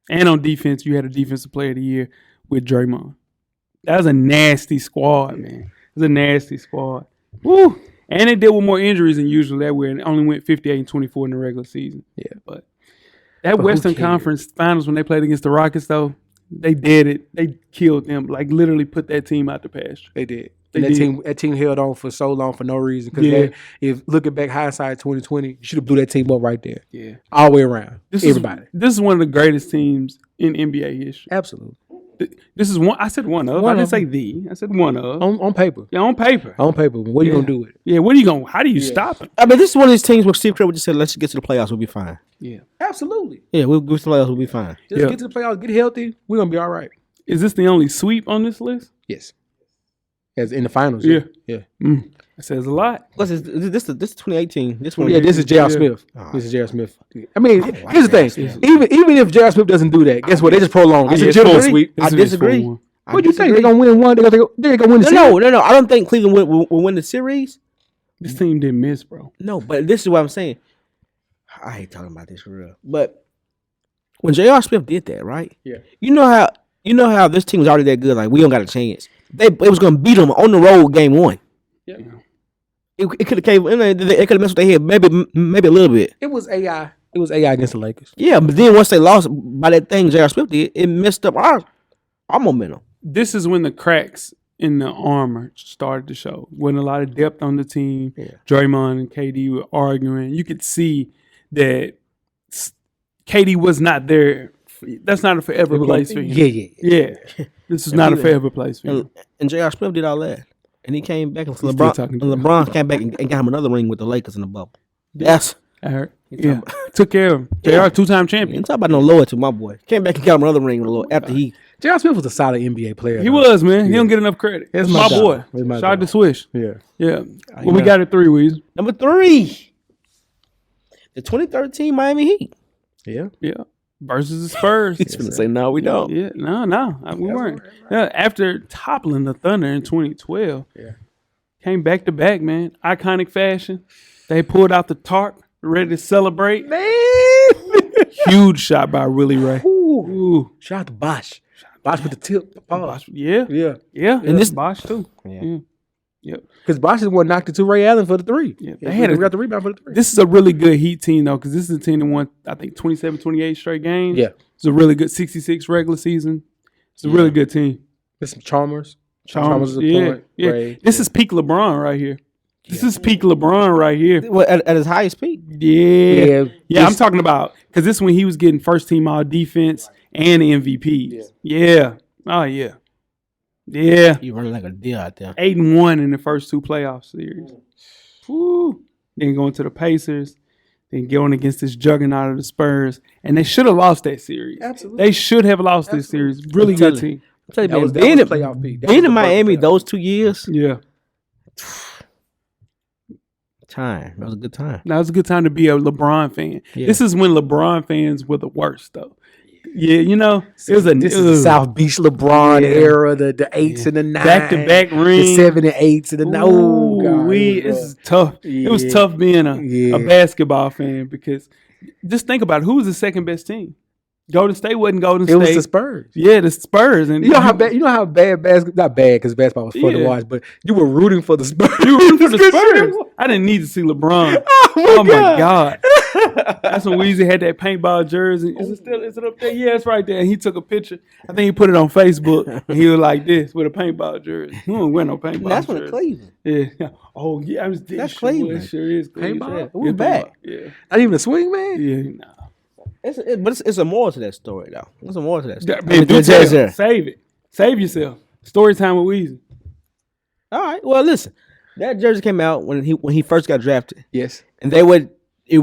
[SPEAKER 1] And on defense, you had a defensive player of the year with Draymond. That was a nasty squad, man. It was a nasty squad. Woo! And they dealt with more injuries than usual that way, and only went 58-24 in the regular season. Yeah, but that Western Conference Finals when they played against the Rockets, though, they did it. They killed them. Like literally put that team out the pasture.
[SPEAKER 2] They did. That team held on for so long for no reason. Because if looking back hindsight 2020, you should have blew that team up right there. Yeah, all the way around. This
[SPEAKER 1] is one of the greatest teams in NBA history.
[SPEAKER 2] Absolutely.
[SPEAKER 1] This is one. I said one of. I didn't say the. I said one of.
[SPEAKER 2] On paper.
[SPEAKER 1] Yeah, on paper.
[SPEAKER 2] On paper. What are you gonna do with it?
[SPEAKER 1] Yeah, what are you gonna? How do you stop it?
[SPEAKER 3] I mean, this is one of these teams where Steve Kerr would just say, "Let's get to the playoffs. We'll be fine."
[SPEAKER 2] Yeah, absolutely.
[SPEAKER 3] Yeah, we'll get to the playoffs. We'll be fine.
[SPEAKER 2] Just get to the playoffs. Get healthy. We're gonna be all right.
[SPEAKER 1] Is this the only sweep on this list?
[SPEAKER 2] Yes. As in the finals.
[SPEAKER 1] Yeah.
[SPEAKER 2] That
[SPEAKER 1] says a lot.
[SPEAKER 3] What's this? This is 2018.
[SPEAKER 2] This is J.R. Smith. This is J.R. Smith. I mean, here's the thing. Even if J.R. Smith doesn't do that, guess what? They just prolong. It's a general sweep.
[SPEAKER 3] I disagree.
[SPEAKER 2] What do you think? They're gonna win one? They're gonna win the series?
[SPEAKER 3] No. I don't think Cleveland will win the series.
[SPEAKER 1] This team didn't miss, bro.
[SPEAKER 3] No, but this is what I'm saying. I hate talking about this for real. But when J.R. Smith did that, right? Yeah. You know how this team was already that good. Like we don't got a chance. It was gonna beat them on the road game one. Yeah. It could have came. It could have messed with their head maybe a little bit.
[SPEAKER 2] It was AI. It was AI against the Lakers.
[SPEAKER 3] Yeah, but then once they lost by that thing J.R. Smith did, it messed up our momentum.
[SPEAKER 1] This is when the cracks in the armor started to show. Wasn't a lot of depth on the team. Yeah. Draymond and KD were arguing. You could see that KD was not there. That's not a forever place for him. Yeah. This is not a forever place for him.
[SPEAKER 3] And J.R. Smith did all that. And he came back, and LeBron came back and got him another ring with the Lakers in the bubble. Yes.
[SPEAKER 1] I heard. Yeah. Took care of him. JR, two-time champion.
[SPEAKER 3] Ain't talking about no loyalty, my boy. Came back and got him another ring after he.
[SPEAKER 2] J.R. Smith was a solid NBA player.
[SPEAKER 1] He was, man. He don't get enough credit. That's my boy. Shout out to Swish. Yeah. Well, we got it 3 weeks.
[SPEAKER 3] Number 3. The 2013 Miami Heat.
[SPEAKER 1] Yeah. Versus the Spurs.
[SPEAKER 3] He's going to say, no, we don't.
[SPEAKER 1] Yeah. No. We weren't. Yeah. After toppling the Thunder in 2012. Yeah. Came back to back, man. Iconic fashion. They pulled out the tarp, ready to celebrate. Man. Huge shot by Willie Ray.
[SPEAKER 2] Ooh. Shout out to Bosh. Bosh with the tip.
[SPEAKER 1] Bosh, yeah.
[SPEAKER 3] And this
[SPEAKER 1] Bosh too. Yeah.
[SPEAKER 2] Yep. Because Bosh is the one knocked it to Ray Allen for the 3.
[SPEAKER 1] Yeah.
[SPEAKER 2] They got the rebound for the 3.
[SPEAKER 1] This is a really good Heat team though, because this is a team that won, I think, 27, 28 straight games.
[SPEAKER 2] Yeah.
[SPEAKER 1] It's a really good 66 regular season. It's a really good team.
[SPEAKER 2] There's some Chalmers.
[SPEAKER 1] Chalmers is a point. Yeah. Ray. This is peak LeBron right here. This is peak LeBron right here.
[SPEAKER 3] What, at his highest peak?
[SPEAKER 1] Yeah. I'm talking about, because this is when he was getting first team all defense and MVP. Yeah. Oh, yeah. Yeah.
[SPEAKER 3] You running like a deer out there.
[SPEAKER 1] 8-1 in the first 2 playoff series. Woo. Then going to the Pacers. Then going against this juggernaut of the Spurs. And they should have lost that series. Absolutely. They should have lost this series. Really good team.
[SPEAKER 3] I'm telling you, man, being in Miami those 2 years.
[SPEAKER 1] Yeah.
[SPEAKER 3] That was a good time.
[SPEAKER 1] That was a good time to be a LeBron fan. Yeah. This is when LeBron fans were the worst, though. Yeah,
[SPEAKER 2] this is the South Beach LeBron era, the 8s and the 9s,
[SPEAKER 1] back-to-back rings,
[SPEAKER 2] the 7 and 8s and the 9. Oh God,
[SPEAKER 1] this is tough. Yeah. It was tough being a basketball fan because just think about it. Who was the second best team? Golden State wasn't Golden State.
[SPEAKER 2] It was the Spurs.
[SPEAKER 1] Yeah, the Spurs. And
[SPEAKER 2] you know how bad basketball, not bad because basketball was fun to watch, but you were rooting for the Spurs.
[SPEAKER 1] You were rooting for the Spurs. I didn't need to see LeBron. Oh my God. That's when Weezy had that paintball jersey. Is it up there? Yeah, it's right there. And he took a picture. I think he put it on Facebook. And he was like this with a paintball jersey. He don't wear no paintball
[SPEAKER 3] That's
[SPEAKER 1] jersey.
[SPEAKER 3] That's from Cleveland.
[SPEAKER 1] Yeah. Oh, yeah.
[SPEAKER 3] That's Cleveland.
[SPEAKER 1] It sure is Cleveland.
[SPEAKER 2] Paintball?
[SPEAKER 3] We're back.
[SPEAKER 2] Yeah. Not even a swing, man?
[SPEAKER 1] Yeah, nah.
[SPEAKER 3] It's a more to that story, though. There's a more to that story.
[SPEAKER 1] Man, save it. Save yourself. Story time with Weezy.
[SPEAKER 3] All right. Well, listen. That jersey came out when he first got drafted.
[SPEAKER 2] Yes.
[SPEAKER 3] And it wasn't the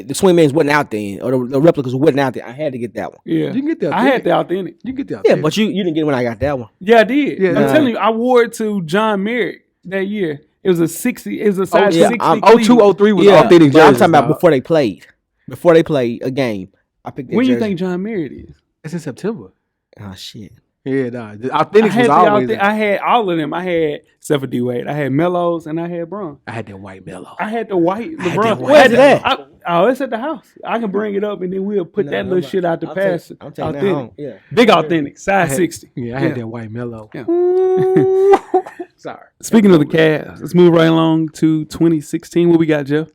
[SPEAKER 3] swingmans wasn't out there, or the replicas wasn't out there. I had to get that one.
[SPEAKER 1] Yeah.
[SPEAKER 2] You can get that.
[SPEAKER 1] I had the authentic.
[SPEAKER 2] You can get that.
[SPEAKER 3] Yeah, but you didn't get it when I got that one.
[SPEAKER 1] Yeah, I did. Yeah, I'm telling you, I wore it to John Merrick that year. It was a 60. It was a size 60.
[SPEAKER 2] 02, 03 was authentic jersey.
[SPEAKER 3] I'm talking about before they played. before they play a game. I picked that
[SPEAKER 1] When
[SPEAKER 3] jersey.
[SPEAKER 1] you think John Merritt is?
[SPEAKER 2] It's in September.
[SPEAKER 3] Oh shit.
[SPEAKER 2] Yeah, nah. The Authentics was always.
[SPEAKER 1] I had all of them. I had except for D Wade. I had Mellows and I had Bron.
[SPEAKER 2] I had that white mellow.
[SPEAKER 1] I had the white LeBron.
[SPEAKER 3] Where's it at?
[SPEAKER 1] It's at the house. I can bring it up and then we'll put that little shit out the pass.
[SPEAKER 3] I'm taking that home. Yeah.
[SPEAKER 1] Big authentic, size 60.
[SPEAKER 2] Yeah, I had that white mellow.
[SPEAKER 1] Yeah.
[SPEAKER 2] Sorry.
[SPEAKER 1] Speaking of the Cavs, let's move right along to 2016. What we got, Jeff?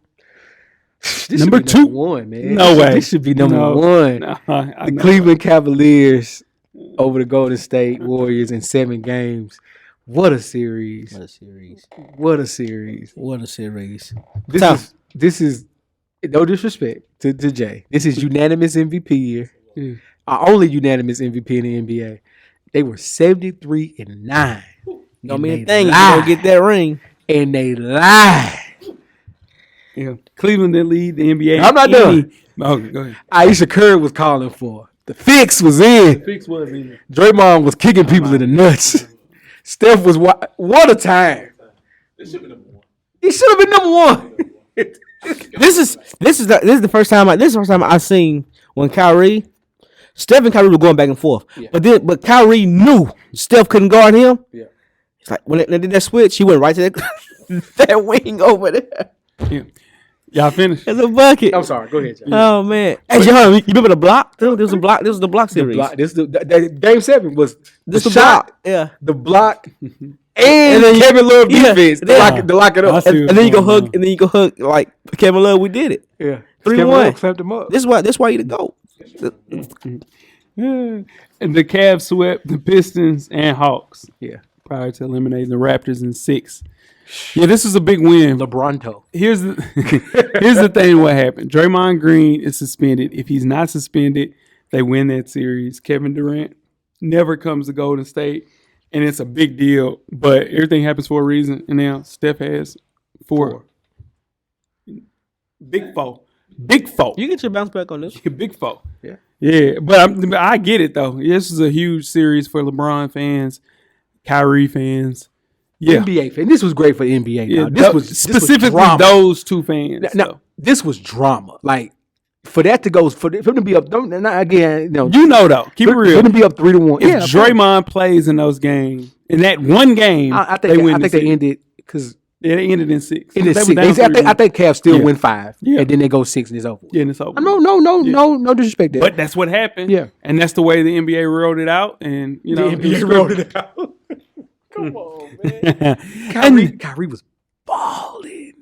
[SPEAKER 2] This
[SPEAKER 1] Number
[SPEAKER 2] should be
[SPEAKER 1] two.
[SPEAKER 2] number one, man.
[SPEAKER 1] No way.
[SPEAKER 2] This should be number
[SPEAKER 1] No.
[SPEAKER 2] one.
[SPEAKER 1] No,
[SPEAKER 2] The Cleveland Cavaliers over the Golden State Warriors in 7 games. What a series.
[SPEAKER 3] What a series.
[SPEAKER 2] What a series.
[SPEAKER 3] What a series.
[SPEAKER 2] This is no disrespect to Jay. This is unanimous MVP year.
[SPEAKER 1] Yeah.
[SPEAKER 2] Our only unanimous MVP in the NBA. They were 73-9.
[SPEAKER 3] Don't mean a thing if you don't get that ring.
[SPEAKER 2] And they lied.
[SPEAKER 1] Yeah. Cleveland didn't lead the NBA.
[SPEAKER 2] I'm not done.
[SPEAKER 1] Okay, go ahead.
[SPEAKER 2] Aisha Curry was calling for. The fix was in.
[SPEAKER 1] Fix was in.
[SPEAKER 2] Draymond was kicking people in the nuts. Steph was what a time. He should have been number one.
[SPEAKER 3] This is the first time I've seen when Steph and Kyrie were going back and forth.
[SPEAKER 2] Yeah.
[SPEAKER 3] But Kyrie knew Steph couldn't guard him.
[SPEAKER 2] Yeah.
[SPEAKER 3] It's like when they did that switch, he went right to that wing over there.
[SPEAKER 1] Yeah. Y'all finished?
[SPEAKER 3] There's a bucket.
[SPEAKER 2] I'm sorry. Go ahead, Jay.
[SPEAKER 3] Oh man. Hey, John, you remember the block? There was a block. This was the block series.
[SPEAKER 2] The Game 7 was
[SPEAKER 3] This
[SPEAKER 2] the
[SPEAKER 3] the
[SPEAKER 2] shot,
[SPEAKER 3] block. Yeah.
[SPEAKER 2] the block, and
[SPEAKER 3] then
[SPEAKER 2] Kevin Love
[SPEAKER 3] yeah,
[SPEAKER 2] defense to
[SPEAKER 3] yeah.
[SPEAKER 2] lock it
[SPEAKER 1] I
[SPEAKER 2] up.
[SPEAKER 1] see.
[SPEAKER 3] And then you go hug like Kevin Love. We did it.
[SPEAKER 2] Yeah,
[SPEAKER 3] 3-1.
[SPEAKER 2] Kevin Love clapped him up.
[SPEAKER 3] That's why you the GOAT.
[SPEAKER 1] Yeah. And the Cavs swept the Pistons and Hawks
[SPEAKER 2] Yeah,
[SPEAKER 1] prior to eliminating the Raptors in 6. Yeah, this is a big win.
[SPEAKER 2] LeBronto.
[SPEAKER 1] Here's the thing. What happened? Draymond Green is suspended. If he's not suspended, they win that series. Kevin Durant never comes to Golden State, and it's a big deal. But everything happens for a reason. And now Steph has 4. Big 4. Big 4.
[SPEAKER 3] You get your bounce back on this.
[SPEAKER 1] Big 4.
[SPEAKER 2] Yeah.
[SPEAKER 1] Yeah, but I get it though. This is a huge series for LeBron fans, Kyrie fans. Yeah.
[SPEAKER 2] NBA fan. This was great for the NBA.
[SPEAKER 1] Yeah,
[SPEAKER 2] This was
[SPEAKER 1] specifically
[SPEAKER 2] drama.
[SPEAKER 1] those two fans.
[SPEAKER 2] Now, this was drama. Like for that to go for them to be up. Not again. No,
[SPEAKER 1] You know though, keep it
[SPEAKER 2] for
[SPEAKER 1] real.
[SPEAKER 2] them to be up 3-1.
[SPEAKER 1] If
[SPEAKER 2] Yeah,
[SPEAKER 1] Draymond plays in those games, in that one game,
[SPEAKER 2] I
[SPEAKER 1] they win.
[SPEAKER 2] think they ended because
[SPEAKER 1] Yeah, they ended in 6.
[SPEAKER 2] in the
[SPEAKER 1] They were
[SPEAKER 2] 6.
[SPEAKER 1] down
[SPEAKER 2] I
[SPEAKER 1] 3-1.
[SPEAKER 2] think Cavs still
[SPEAKER 1] Yeah.
[SPEAKER 2] win 5,
[SPEAKER 1] Yeah.
[SPEAKER 2] and then they go 6 and it's over.
[SPEAKER 1] Yeah, and it's over.
[SPEAKER 2] No disrespect there.
[SPEAKER 1] But that's what happened.
[SPEAKER 2] Yeah.
[SPEAKER 1] And that's the way the NBA rolled it out. And you know,
[SPEAKER 2] the NBA rolled it out. Come on, man. Kyrie was balling.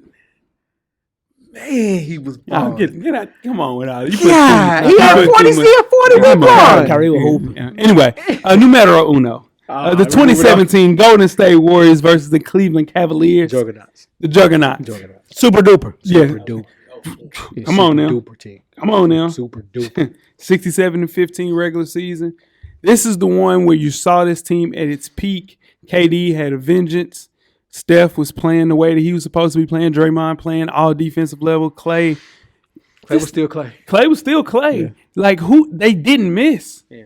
[SPEAKER 2] Man, he was balling.
[SPEAKER 1] Get out. Come on with all.
[SPEAKER 2] Yeah, he had 40. He had 40 with ball.
[SPEAKER 3] Kyrie was hooping.
[SPEAKER 1] Yeah. Anyway, numero uno. The 2017 Golden State Warriors versus the Cleveland Cavaliers.
[SPEAKER 2] Juggernauts.
[SPEAKER 1] The Juggernauts.
[SPEAKER 3] Super duper.
[SPEAKER 1] Yeah.
[SPEAKER 2] Super duper.
[SPEAKER 1] Come on now.
[SPEAKER 2] Duper team.
[SPEAKER 1] Come on now.
[SPEAKER 2] Super duper.
[SPEAKER 1] 67-15 regular season. This is the one where you saw this team at its peak. KD had a vengeance. Steph was playing the way that he was supposed to be playing. Draymond playing all defensive level. Clay
[SPEAKER 2] was still Clay.
[SPEAKER 1] Clay was still Clay.
[SPEAKER 2] Yeah.
[SPEAKER 1] Like they didn't miss.
[SPEAKER 2] Yeah.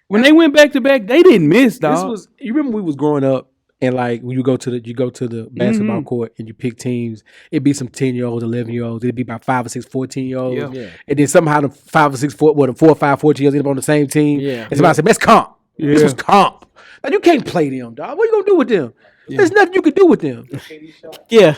[SPEAKER 1] When they went back to back, they didn't miss, dog.
[SPEAKER 2] You remember we was growing up and like when you go to the basketball court and you pick teams, it'd be some 10-year-olds, 11-year-olds, it'd be about 5 or 6 14-year-olds.
[SPEAKER 3] Yeah.
[SPEAKER 2] And then somehow the 5 or 6 4 or 5 14-year-olds end up on the same team.
[SPEAKER 3] Yeah.
[SPEAKER 2] And somebody said, "That's comp."
[SPEAKER 1] Yeah.
[SPEAKER 2] This was comp. Like, you can't play them, dog. What are you gonna do with them? There's nothing you can do with them
[SPEAKER 3] Yeah.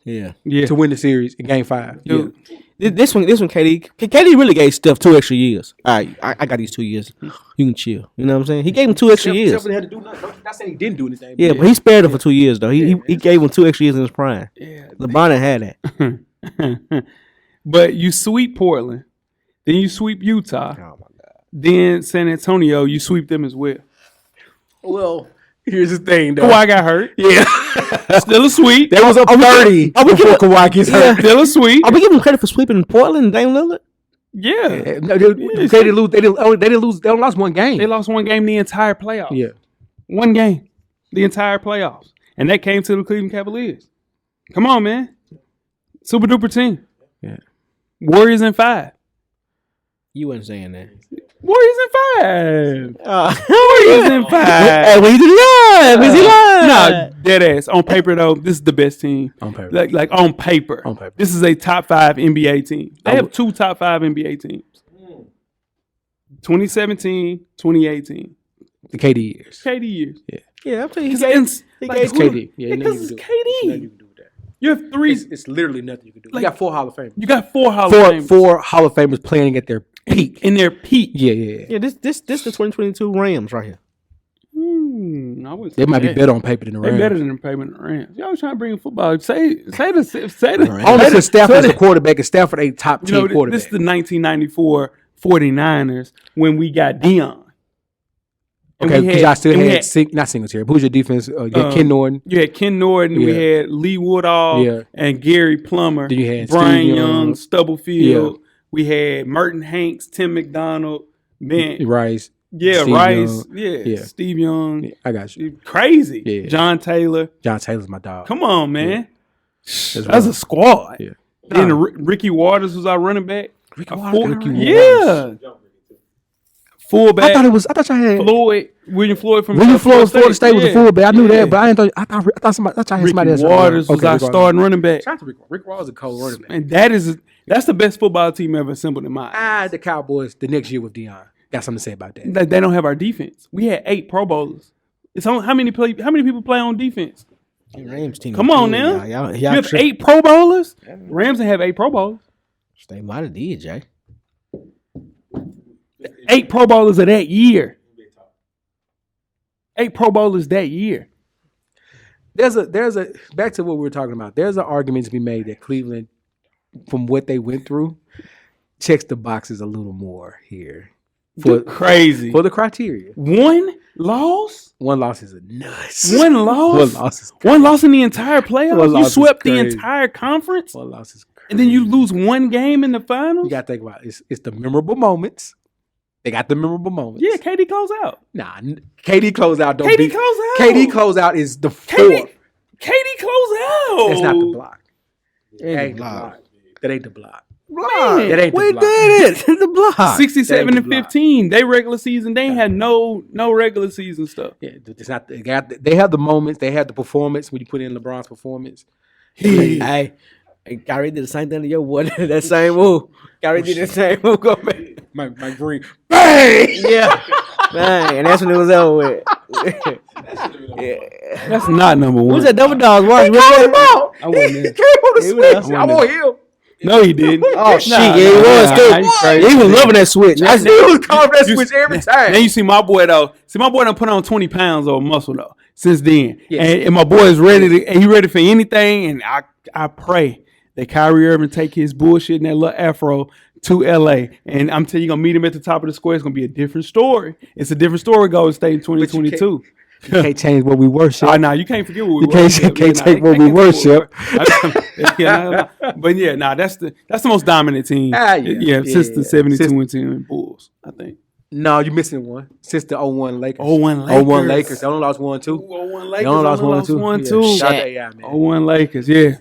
[SPEAKER 3] Yeah.
[SPEAKER 1] Yeah.
[SPEAKER 2] to win the series in Game 5.
[SPEAKER 1] Dude.
[SPEAKER 3] This one, KD really gave Steph 2 extra years. All right, I got these 2 years. You can chill. You know what I'm saying? He gave him 2 extra years.
[SPEAKER 2] Except had to do nothing. Not saying he didn't do anything.
[SPEAKER 3] Yeah, but he spared him for 2 years though. He gave him 2 extra years in his prime. Yeah, LeBron had that.
[SPEAKER 1] But you sweep Portland, then you sweep Utah,
[SPEAKER 3] Oh my god.
[SPEAKER 1] then San Antonio, you sweep them as well.
[SPEAKER 2] Well, here's the thing, though.
[SPEAKER 1] Kawhi got hurt.
[SPEAKER 2] Yeah.
[SPEAKER 1] Still a sweep.
[SPEAKER 2] They was up 30 before Kawhi gets hurt.
[SPEAKER 1] Still a sweep.
[SPEAKER 3] Are we giving him credit for sweeping Portland and Dame Lillard?
[SPEAKER 1] Yeah.
[SPEAKER 2] No, they didn't lose. They didn't lose. They only lost one game.
[SPEAKER 1] They lost one game the entire playoffs.
[SPEAKER 2] Yeah.
[SPEAKER 1] One game. The entire playoffs. And that came to the Cleveland Cavaliers. Come on, man. Super duper team.
[SPEAKER 2] Yeah.
[SPEAKER 1] Warriors in 5.
[SPEAKER 3] You wasn't saying that.
[SPEAKER 1] Warriors in 5. Warriors in 5.
[SPEAKER 3] Hey, Weezy live. Weezy live.
[SPEAKER 1] Nah, dead ass. On paper though, this is the best team.
[SPEAKER 2] On paper.
[SPEAKER 1] Like on paper.
[SPEAKER 2] On paper.
[SPEAKER 1] This is a top 5 NBA team. They have 2 top 5 NBA teams. 2017, 2018.
[SPEAKER 2] The KD years.
[SPEAKER 1] KD years.
[SPEAKER 3] Yeah, I'm telling you,
[SPEAKER 1] It's
[SPEAKER 2] KD. Yeah,
[SPEAKER 1] because it's KD. You have 3.
[SPEAKER 2] It's literally nothing you can do. You got 4 Hall of Famers.
[SPEAKER 1] You got 4 Hall of Famers.
[SPEAKER 2] 4 Hall of Famers playing at their peak.
[SPEAKER 1] In their peak.
[SPEAKER 2] Yeah.
[SPEAKER 3] this the 2022 Rams right here.
[SPEAKER 1] I wouldn't say
[SPEAKER 2] They might be
[SPEAKER 1] that.
[SPEAKER 2] better on paper than the
[SPEAKER 1] They're
[SPEAKER 2] Rams.
[SPEAKER 1] better than the payment of the Rams. Y'all was trying to bring football. Say the
[SPEAKER 2] Only because Stafford's a quarterback and Stafford ain't top 10 quarterback.
[SPEAKER 1] This is the 1994 49ers when we got Dion. And
[SPEAKER 2] Okay,
[SPEAKER 1] we
[SPEAKER 2] because y'all still
[SPEAKER 1] and we
[SPEAKER 2] had, not Singletary, but who's your defense? You had Ken Norton.
[SPEAKER 1] You had Ken Norton. We
[SPEAKER 2] Yeah.
[SPEAKER 1] had Lee Woodall
[SPEAKER 2] Yeah.
[SPEAKER 1] and Gary Plummer.
[SPEAKER 2] Then you had
[SPEAKER 1] Brian
[SPEAKER 2] Steve
[SPEAKER 1] Young,
[SPEAKER 2] Young.
[SPEAKER 1] Stubblefield. We had Merton Hanks, Tim McDonald. Man,
[SPEAKER 2] Rice.
[SPEAKER 1] yeah,
[SPEAKER 2] Steve
[SPEAKER 1] Rice.
[SPEAKER 2] Young.
[SPEAKER 1] Yeah, Steve Young.
[SPEAKER 2] Yeah, I got you.
[SPEAKER 1] Crazy.
[SPEAKER 2] Yeah.
[SPEAKER 1] John Taylor.
[SPEAKER 2] John Taylor's my dog.
[SPEAKER 1] Come on, man.
[SPEAKER 2] That's
[SPEAKER 1] That's a squad.
[SPEAKER 2] Yeah.
[SPEAKER 1] Then Ricky Waters was our running back.
[SPEAKER 2] Ricky
[SPEAKER 1] A
[SPEAKER 2] Waters.
[SPEAKER 1] full-
[SPEAKER 2] Ricky
[SPEAKER 1] yeah. Fullback.
[SPEAKER 2] I thought y'all had
[SPEAKER 1] William Floyd from
[SPEAKER 2] William Floyd, Florida State was a fullback. I knew
[SPEAKER 1] Yeah.
[SPEAKER 2] that, but I thought y'all had somebody else.
[SPEAKER 1] Ricky Waters was our starting running back.
[SPEAKER 2] Shout out to Rick Waters was a cold running back.
[SPEAKER 1] And that's the best football team ever assembled in my eyes.
[SPEAKER 2] The Cowboys the next year with Dion. Got something to say about that.
[SPEAKER 1] They don't have our defense. We had 8 Pro Bowlers. It's on how many people play on defense?
[SPEAKER 3] Rams team.
[SPEAKER 1] Come on now.
[SPEAKER 3] Y'all
[SPEAKER 1] You have 8 Pro Bowlers? Rams didn't have 8 Pro Bowlers.
[SPEAKER 3] They might have did, Jay.
[SPEAKER 1] 8 Pro Bowlers of that year. 8 Pro Bowlers that year.
[SPEAKER 2] There's a back to what we were talking about. There's an argument to be made that Cleveland, from what they went through, checks the boxes a little more here.
[SPEAKER 1] Crazy.
[SPEAKER 2] For the criteria.
[SPEAKER 1] One loss?
[SPEAKER 2] One loss is a nuts.
[SPEAKER 1] One loss?
[SPEAKER 2] One loss is
[SPEAKER 1] One loss in the entire
[SPEAKER 2] One
[SPEAKER 1] playoffs? You
[SPEAKER 2] loss is
[SPEAKER 1] swept the
[SPEAKER 2] crazy.
[SPEAKER 1] entire conference?
[SPEAKER 2] One loss is crazy.
[SPEAKER 1] And then you lose one game in the finals?
[SPEAKER 2] You got to think about it. It's the memorable moments. They got the memorable moments.
[SPEAKER 1] Yeah, KD close out.
[SPEAKER 2] Nah, KD closeout don't
[SPEAKER 1] KD
[SPEAKER 2] be.
[SPEAKER 1] close out.
[SPEAKER 2] KD closeout is the
[SPEAKER 1] KD
[SPEAKER 2] fourth.
[SPEAKER 1] KD close out.
[SPEAKER 2] That's not the block. That
[SPEAKER 3] Ain't
[SPEAKER 2] ain't
[SPEAKER 3] the
[SPEAKER 2] the
[SPEAKER 3] block.
[SPEAKER 2] block. That ain't the block.
[SPEAKER 1] Man,
[SPEAKER 2] That ain't the
[SPEAKER 3] We
[SPEAKER 2] block.
[SPEAKER 3] did it. The block.
[SPEAKER 1] 67
[SPEAKER 2] That ain't
[SPEAKER 1] and
[SPEAKER 2] the block.
[SPEAKER 1] 15. They regular season. They ain't had no regular season stuff.
[SPEAKER 2] Yeah, it's not. They have the moments. They have the performance when you put in LeBron's performance.
[SPEAKER 3] Hey, Kyrie did the same thing to your boy. That same move. Kyrie did the same move. Go back.
[SPEAKER 2] My green. Bang!
[SPEAKER 3] Yeah. Man, and that's when it was over with. Yeah.
[SPEAKER 1] That's not number one.
[SPEAKER 3] Who's that Double Dogs? Watch.
[SPEAKER 2] He called him out.
[SPEAKER 1] I wasn't
[SPEAKER 2] He
[SPEAKER 1] there.
[SPEAKER 2] came on the
[SPEAKER 3] He was
[SPEAKER 2] switch.
[SPEAKER 3] there.
[SPEAKER 2] I want him.
[SPEAKER 1] No, he didn't.
[SPEAKER 3] Oh shit!
[SPEAKER 1] Nah,
[SPEAKER 3] Yeah, he was
[SPEAKER 1] nah,
[SPEAKER 3] too.
[SPEAKER 1] you crazy.
[SPEAKER 3] He was loving that switch. I
[SPEAKER 2] He
[SPEAKER 3] said,
[SPEAKER 2] was calling that
[SPEAKER 1] You-
[SPEAKER 2] switch every time.
[SPEAKER 1] Then you see my boy though. See my boy done put on 20 pounds of muscle though since then.
[SPEAKER 2] Yes.
[SPEAKER 1] And my boy is ready to. And he ready for anything. And I pray that Kyrie Irving take his bullshit and that little afro to LA. And I'm telling you, gonna meet him at the top of the square. It's gonna be a different story. It's a different story. Golden State in 2022.
[SPEAKER 2] You can't change what we worship.
[SPEAKER 1] Oh, nah, you can't forget what we
[SPEAKER 2] You can't take what we worship.
[SPEAKER 1] But yeah, nah, that's the most dominant team. Since the 72-10 Bulls, I think.
[SPEAKER 2] No, you're missing one. Since the 01 Lakers.
[SPEAKER 1] 01 Lakers.
[SPEAKER 2] 01 Lakers. They only lost 1-2.
[SPEAKER 1] 01
[SPEAKER 2] They
[SPEAKER 1] Lakers.
[SPEAKER 2] only lost 1-2.
[SPEAKER 1] 1-2.
[SPEAKER 2] Shout out to AI, man.
[SPEAKER 1] 01 Lakers, yeah.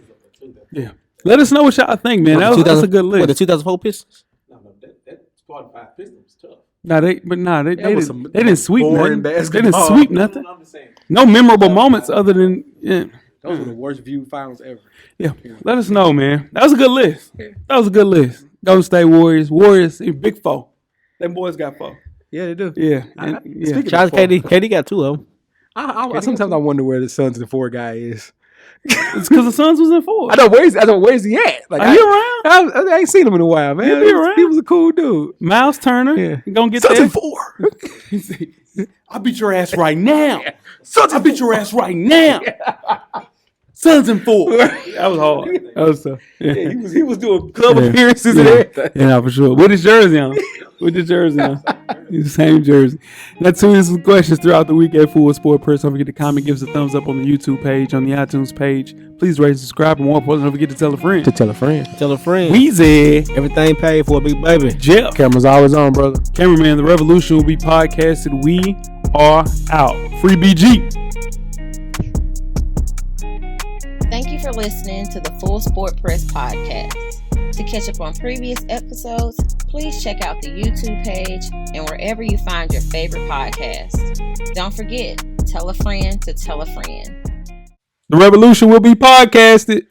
[SPEAKER 1] Yeah. Let us know what y'all think, man. That's a good
[SPEAKER 3] What, the
[SPEAKER 1] list.
[SPEAKER 3] 2004 Pistons?
[SPEAKER 6] That squad 5 Pistons tough.
[SPEAKER 1] They
[SPEAKER 2] was some
[SPEAKER 1] didn't sweep
[SPEAKER 2] boring
[SPEAKER 1] nothing. They didn't
[SPEAKER 2] basketball.
[SPEAKER 1] sweep nothing.
[SPEAKER 6] I'm just saying.
[SPEAKER 1] No memorable moments other than
[SPEAKER 2] Those were the worst viewed finals ever.
[SPEAKER 1] Yeah. Let us know, man. That was a good list. That was a good list. Golden State Warriors, big four. Them boys got four.
[SPEAKER 2] Yeah, they do.
[SPEAKER 1] Yeah.
[SPEAKER 2] Speaking
[SPEAKER 3] Shout out
[SPEAKER 2] of
[SPEAKER 3] to KD. KD got 2 of them.
[SPEAKER 2] sometimes I wonder where the Suns and 4 guy is.
[SPEAKER 1] It's because the Suns was in four.
[SPEAKER 2] I know where's he at? Like,
[SPEAKER 1] Are he around?
[SPEAKER 2] I ain't seen him in a while, man.
[SPEAKER 1] He'll be around.
[SPEAKER 2] He was a cool dude.
[SPEAKER 1] Miles Turner.
[SPEAKER 2] Yeah.
[SPEAKER 1] Gonna get
[SPEAKER 2] Suns
[SPEAKER 1] there.
[SPEAKER 2] and 4.
[SPEAKER 1] I'll beat your ass right now. I'll beat your ass right now. Suns and 4. That was hard. That was tough. Yeah.
[SPEAKER 2] He was doing club appearances and
[SPEAKER 1] Yeah.
[SPEAKER 2] everything.
[SPEAKER 1] Yeah, for sure. With his jersey on. It's the same jersey. Now, tune in some questions throughout the week at Full Sport Press. Don't forget to comment, give us a thumbs up on the YouTube page, on the iTunes page. Please rate, subscribe, and more importantly, don't forget to tell a friend.
[SPEAKER 2] Tell a friend.
[SPEAKER 3] Tell a friend.
[SPEAKER 1] Weezy.
[SPEAKER 3] Everything paid for, big baby.
[SPEAKER 1] Jeff.
[SPEAKER 2] Camera's always on, brother.
[SPEAKER 1] Cameraman, the revolution will be podcasted. We are out. Free BG.
[SPEAKER 4] Thank you for
[SPEAKER 7] listening to the Full Sport Press podcast. To catch up on previous episodes, please check out the YouTube page and wherever you find your favorite podcasts. Don't forget, tell a friend to tell a friend.
[SPEAKER 1] The revolution will be podcasted.